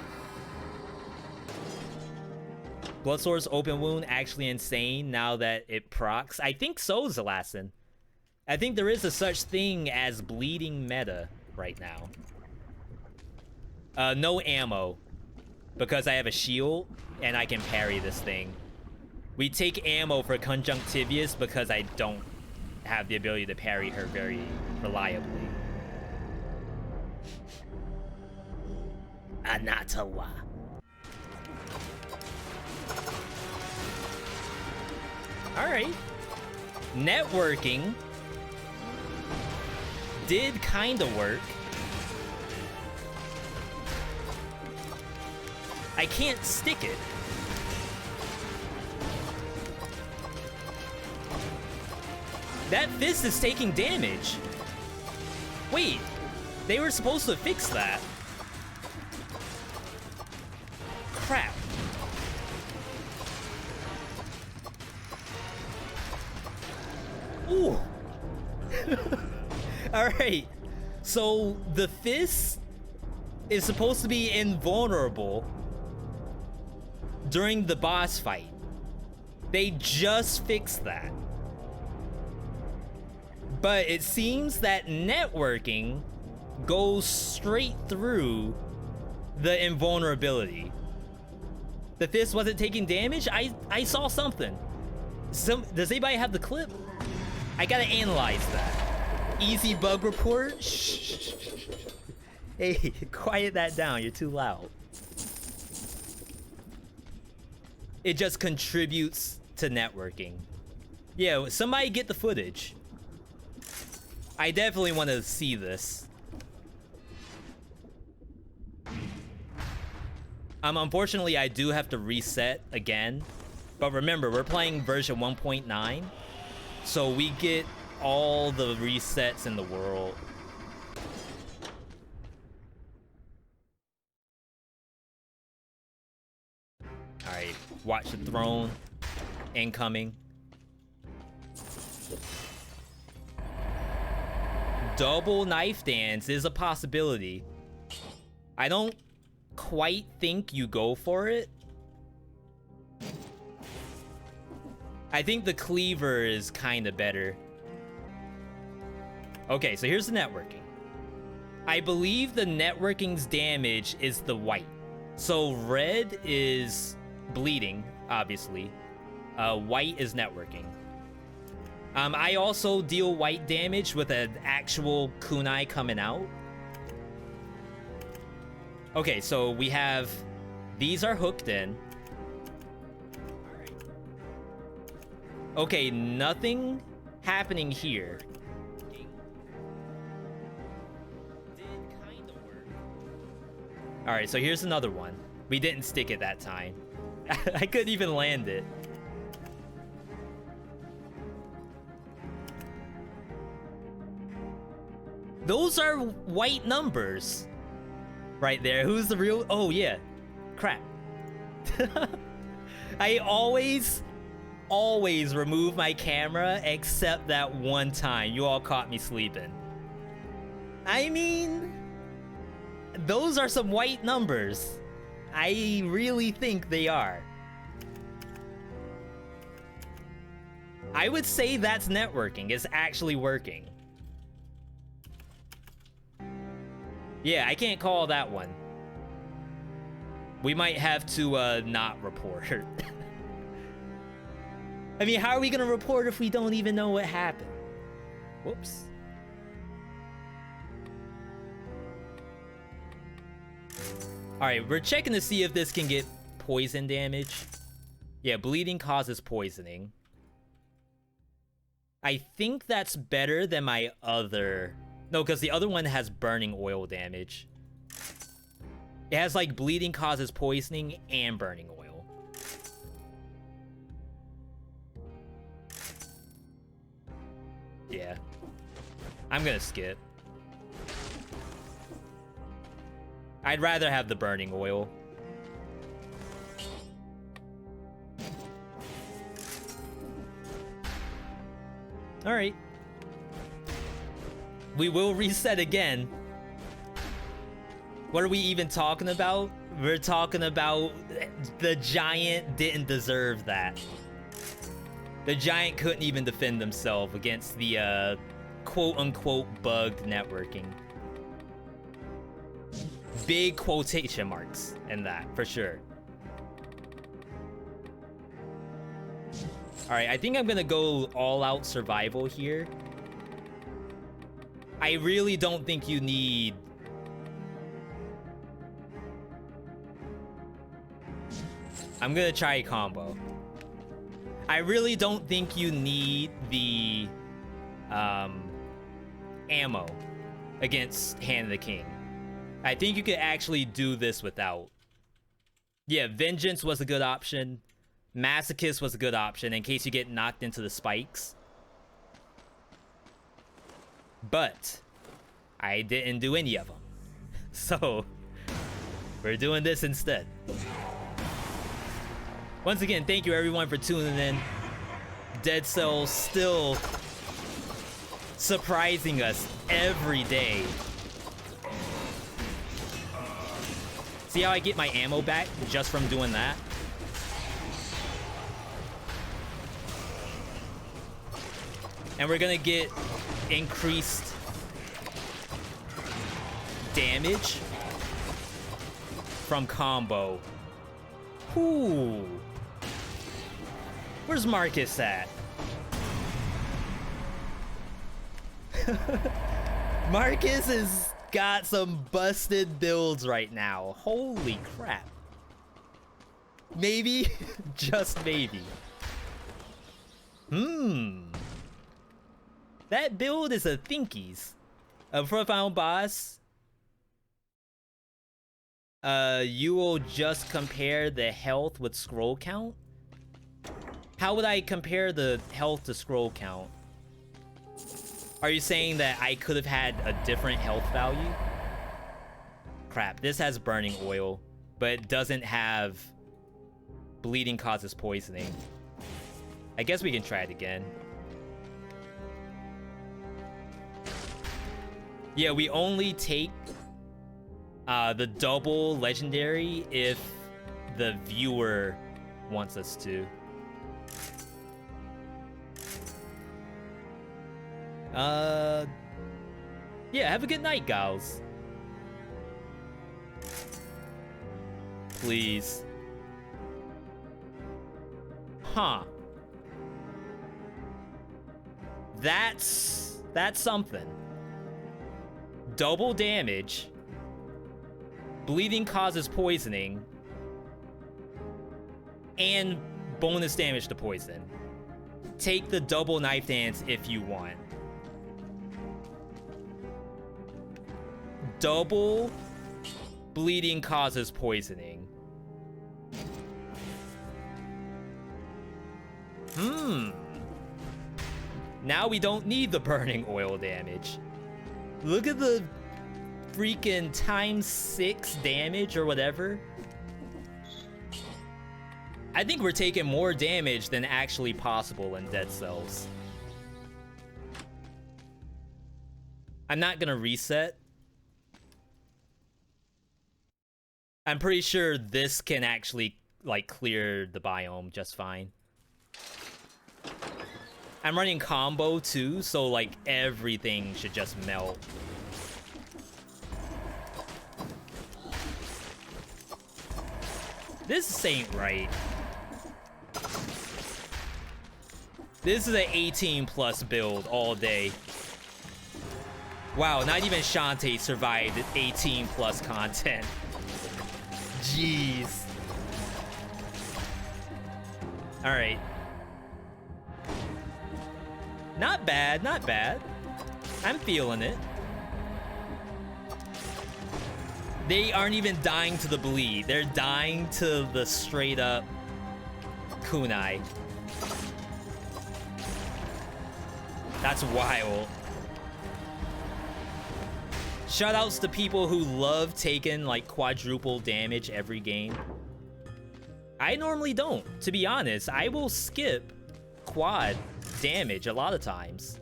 Bloodsore's open wound actually insane now that it procs. I think so, Zalasin. I think there is a such thing as bleeding meta right now. No ammo. Because I have a shield and I can parry this thing. We take ammo for Conjunctivius because I don't have the ability to parry her very reliably. Anatawa. Alright. Networking did kinda work. I can't stick it. That fist is taking damage. Wait, they were supposed to fix that. Crap. Ooh. All right. So the fist is supposed to be invulnerable during the boss fight. They just fixed that. But it seems that networking goes straight through the invulnerability. The fist wasn't taking damage? I saw something. Does anybody have the clip? I gotta analyze that. Easy bug report? Shh. Hey, quiet that down, you're too loud. It just contributes to networking. Yeah, somebody get the footage. I definitely want to see this. Unfortunately, I do have to reset again. But remember, we're playing version 1.9. So we get all the resets in the world. Alright, watch the throne. Incoming. Double knife dance is a possibility. I don't quite think you go for it. I think the cleaver is kind of better. Okay, so here's the networking. I believe the networking's damage is the white. So red is bleeding, obviously. White is networking. I also deal white damage with an actual kunai coming out. Okay, so we have... These are hooked in. Okay, nothing happening here. Alright, so here's another one. We didn't stick it that time. I couldn't even land it. Those are white numbers. Right there. Who's the real... Oh, yeah. Crap. I always remove my camera except that one time. You all caught me sleeping. I mean... Those are some white numbers. I really think they are. I would say that's networking. It's actually working. Yeah, I can't call that one. We might have to not report. I mean, how are we gonna report if we don't even know what happened? Whoops. Alright, we're checking to see if this can get poison damage. Yeah, bleeding causes poisoning. I think that's better than my other... No, because the other one has burning oil damage. It has like bleeding causes poisoning and burning oil. Yeah. I'm gonna skip. I'd rather have the burning oil. Alright. We will reset again. What are we even talking about? We're talking about the giant didn't deserve that. The giant couldn't even defend himself against the quote-unquote bugged networking. Big quotation marks in that, for sure. Alright, I think I'm gonna go all-out survival here. I really don't think you need... I'm gonna try a combo. I really don't think you need the ammo against Hand of the King. I think you could actually do this without. Yeah, Vengeance was a good option. Masochist was a good option in case you get knocked into the spikes. But I didn't do any of them. So we're doing this instead. Once again, thank you everyone for tuning in. Dead Cells still surprising us every day. See how I get my ammo back just from doing that? And we're gonna get increased damage from combo. Ooh. Where's Marcus at? Marcus has got some busted builds right now. Holy crap. Maybe, just maybe. That build is a thinkies. For a final boss, you will just compare the health with scroll count? How would I compare the health to scroll count? Are you saying that I could have had a different health value? Crap, this has burning oil, but it doesn't have bleeding causes poisoning. I guess we can try it again. Yeah, we only take the double legendary if the viewer wants us to. Yeah, have a good night, gals. Please. Huh. That's something. Double damage. Bleeding causes poisoning. And bonus damage to poison. Take the double knife dance if you want. Double bleeding causes poisoning. Now we don't need the burning oil damage. Look at the freaking ×6 damage or whatever. I think we're taking more damage than actually possible in Dead Cells. I'm not gonna reset. I'm pretty sure this can actually, like, clear the biome just fine. I'm running combo too, so, like, everything should just melt. This ain't right. This is an 18+ build all day. Wow, not even Shantae survived 18+ content. Jeez. Alright. Not bad, not bad. I'm feeling it. They aren't even dying to the bleed. They're dying to the straight up kunai. That's wild. Shoutouts to people who love taking like quadruple damage every game. I normally don't, to be honest. I will skip quad damage a lot of times.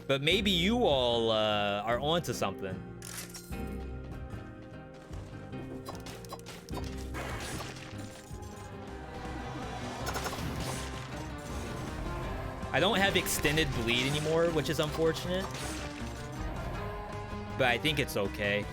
But maybe you all are onto something. I don't have extended bleed anymore, which is unfortunate. But I think it's okay.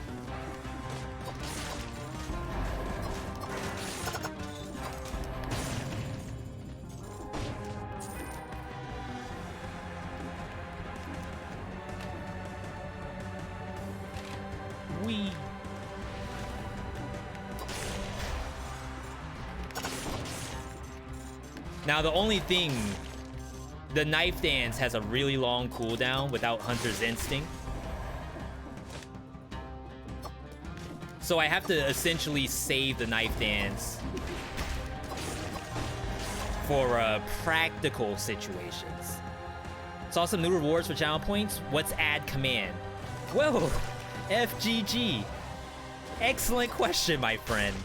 Now the only thing, the knife dance has a really long cooldown without Hunter's Instinct. So I have to essentially save the knife dance for practical situations. Saw some new rewards for channel points. What's add command? Whoa, FGG. Excellent question, my friend.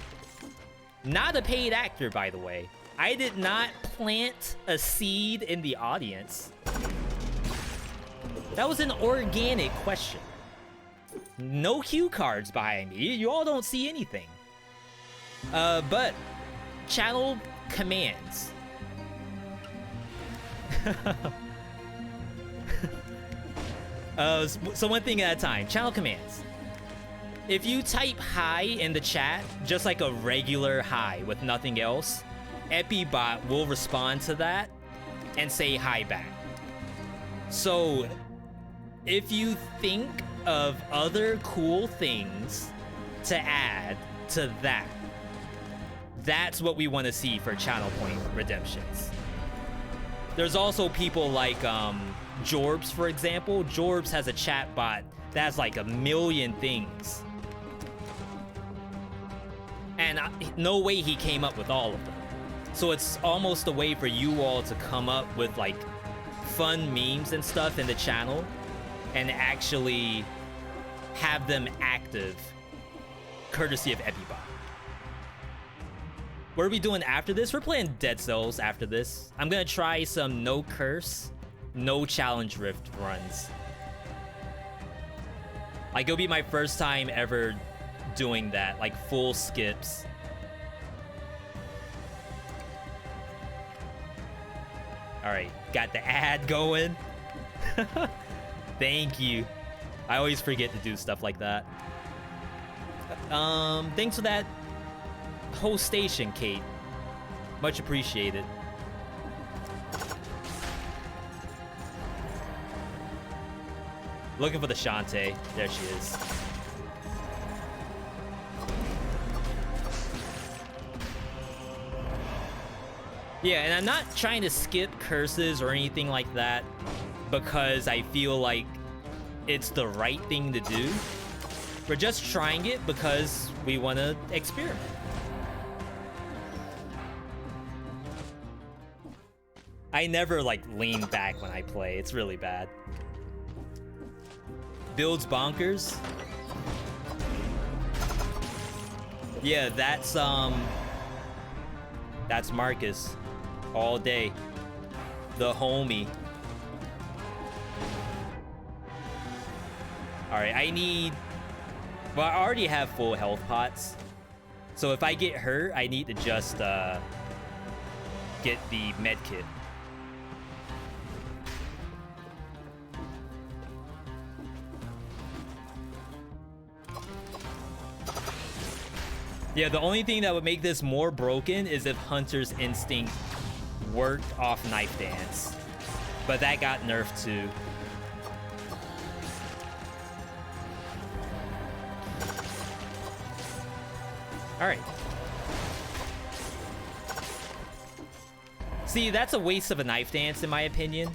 Not a paid actor, by the way. I did not plant a seed in the audience. That was an organic question. No cue cards behind me. You all don't see anything. But channel commands. So one thing at a time. Channel commands. If you type hi in the chat, just like a regular hi with nothing else, Epibot will respond to that and say hi back. So if you think of other cool things to add to that, that's what we want to see for channel point redemptions. There's also people like Jorbs, for example. Jorbs has a chat bot that has like 1 million things. And no way he came up with all of them. So it's almost a way for you all to come up with like fun memes and stuff in the channel and actually have them active, courtesy of Epibot. What are we doing after this? We're playing Dead Cells after this. I'm gonna try some no curse, no challenge rift runs. Like, it'll be my first time ever doing that, like full skips. All right, got the ad going. Thank you. I always forget to do stuff like that. Thanks for that host station, Kate. Much appreciated. Looking for the Shantae. There she is. Yeah, and I'm not trying to skip curses or anything like that because I feel like it's the right thing to do. We're just trying it because we want to experiment. I never like lean back when I play. It's really bad. Builds bonkers. Yeah, that's Marcus all day. The homie. All right, I need, well, I already have full health pots. So if I get hurt, I need to just get the med kit. Yeah, the only thing that would make this more broken is if Hunter's Instinct worked off Knife Dance. But that got nerfed too. Alright. See, that's a waste of a Knife Dance in my opinion.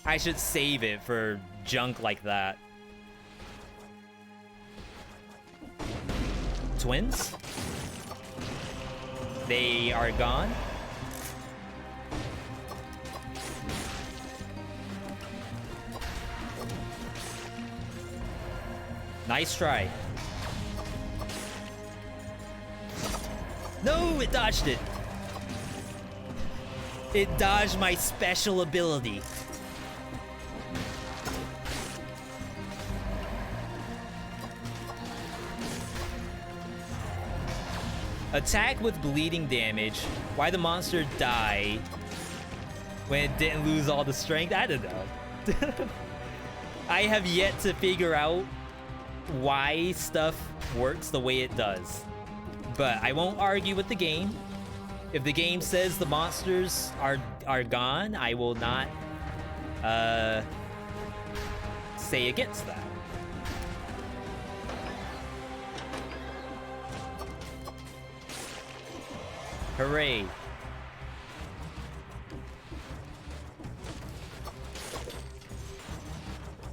I should save it for junk like that. Twins? They are gone. Nice try. No, it dodged it. It dodged my special ability. Attack with bleeding damage. Why the monster die when it didn't lose all the strength? I don't know. I have yet to figure out why stuff works the way it does. But I won't argue with the game. If the game says the monsters are gone, I will not say against that. Hooray.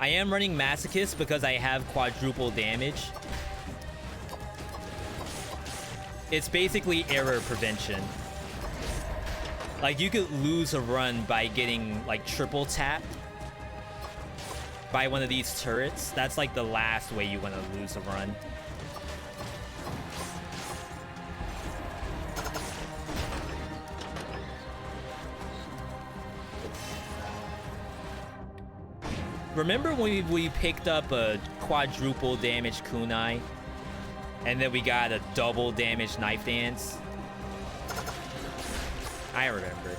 I am running Masochist because I have quadruple damage. It's basically error prevention. Like, you could lose a run by getting, like, triple tapped by one of these turrets. That's, like, the last way you want to lose a run. Remember when we picked up a quadruple damage kunai? And then we got a double damage knife dance? I remember.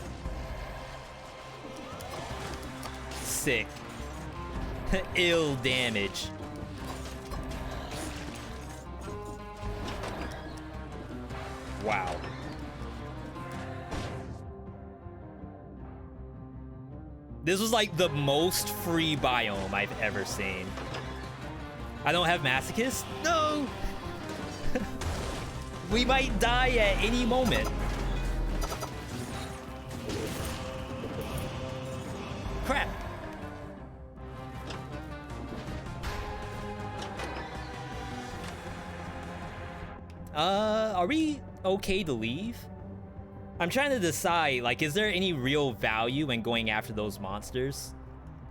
Sick. Ill damage. Wow. This was like the most free biome I've ever seen. I don't have masochist? No! We might die at any moment. Crap. Are we okay to leave? I'm trying to decide, like, is there any real value in going after those monsters?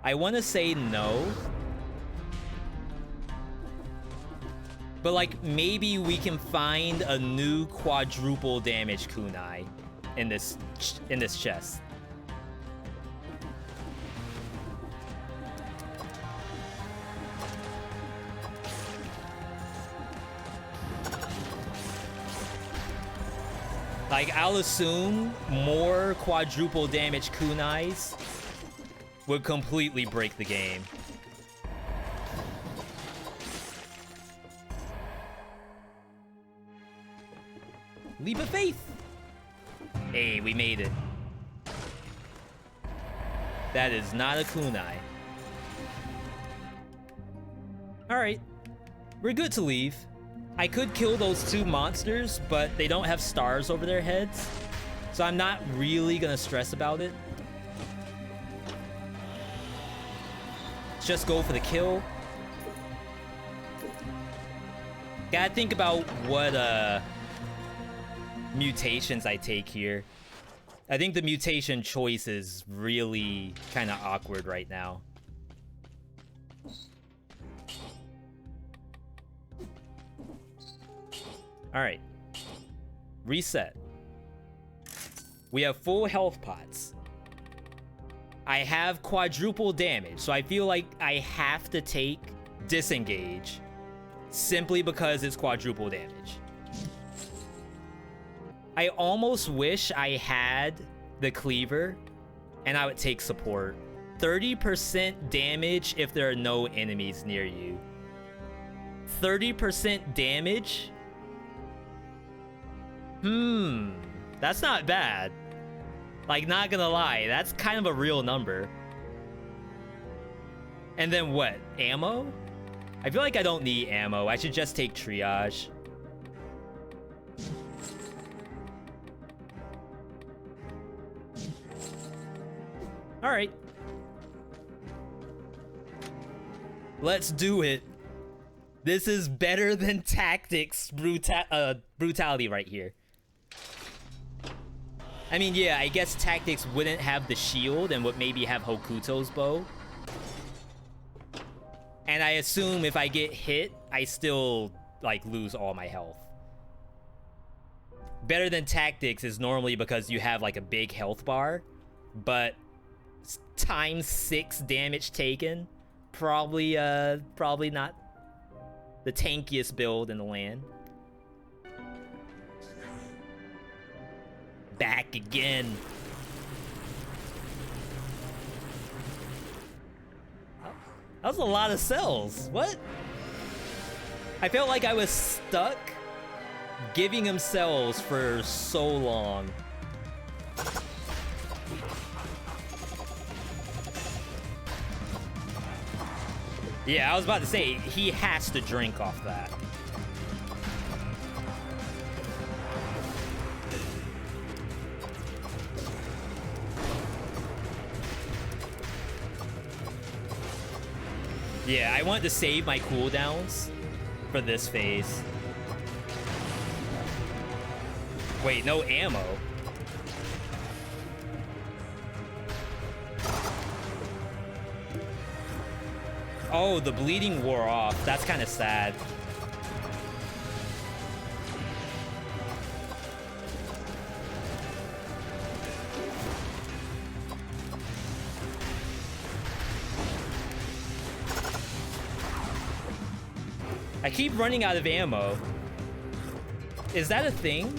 I want to say no. But, like, maybe we can find a new quadruple damage kunai in this chest. Like, I'll assume more quadruple damage kunais would completely break the game. Leap of faith! Hey, we made it. That is not a kunai. Alright. We're good to leave. I could kill those two monsters, but they don't have stars over their heads. So I'm not really gonna stress about it. Let's just go for the kill. Gotta think about what mutations I take here. I think the mutation choice is really kind of awkward right now. All right, reset. We have full health pots. I have quadruple damage, so I feel like I have to take disengage simply because it's quadruple damage. I almost wish I had the Cleaver and I would take support. 30% damage if there are no enemies near you. 30% damage? That's not bad. Like, not gonna lie, that's kind of a real number. And then what? Ammo? I feel like I don't need ammo. I should just take triage. All right. Let's do it. This is better than tactics brutality right here. I mean, yeah, I guess tactics wouldn't have the shield and would maybe have Hokuto's bow. And I assume if I get hit, I still, like, lose all my health. Better than tactics is normally because you have, like, a big health bar, but times 6 damage taken, probably not the tankiest build in the land. Back again. That was a lot of cells. What? I felt like I was stuck giving him cells for so long. Yeah, I was about to say, he has to drink off that. Yeah, I want to save my cooldowns for this phase. Wait, no ammo. Oh, the bleeding wore off. That's kind of sad. I keep running out of ammo. Is that a thing?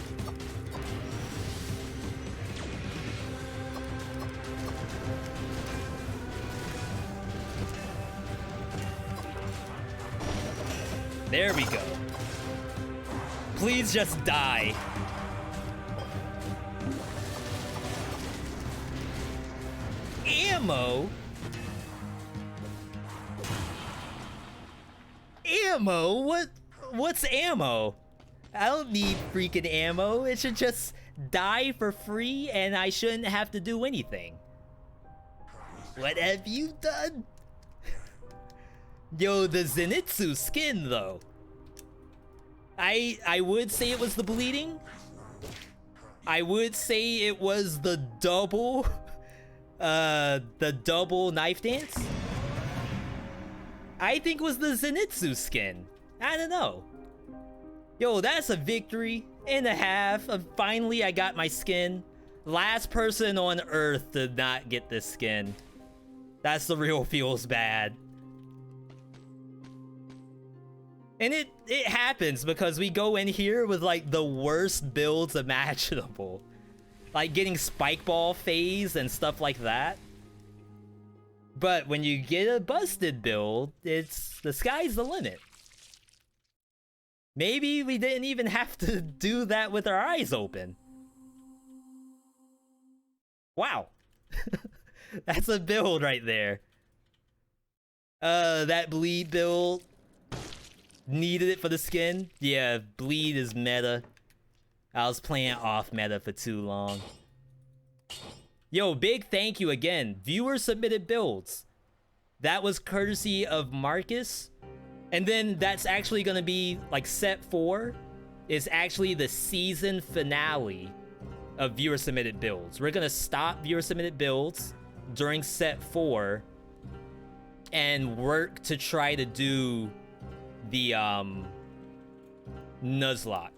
There we go. Please just die. Ammo? Ammo? What's ammo? I don't need freaking ammo. It should just die for free and I shouldn't have to do anything. What have you done? Yo, the Zenitsu skin though. I would say it was the bleeding. I would say it was the double knife dance. I think it was the Zenitsu skin. I don't know. Yo, that's a victory and a half. Finally, I got my skin. Last person on Earth to not get this skin. That's the real feels bad. And it happens because we go in here with like the worst builds imaginable. Like getting spike ball phase and stuff like that. But when you get a busted build, it's the sky's the limit. Maybe we didn't even have to do that with our eyes open. Wow. That's a build right there. That bleed build. Needed it for the skin? Yeah, bleed is meta. I was playing off meta for too long. Yo, big thank you again. Viewer submitted builds. That was courtesy of Marcus. And then that's actually gonna be like set 4 is actually the season finale of viewer submitted builds. We're gonna stop viewer submitted builds during set 4 and work to try to do the Nuzlocke.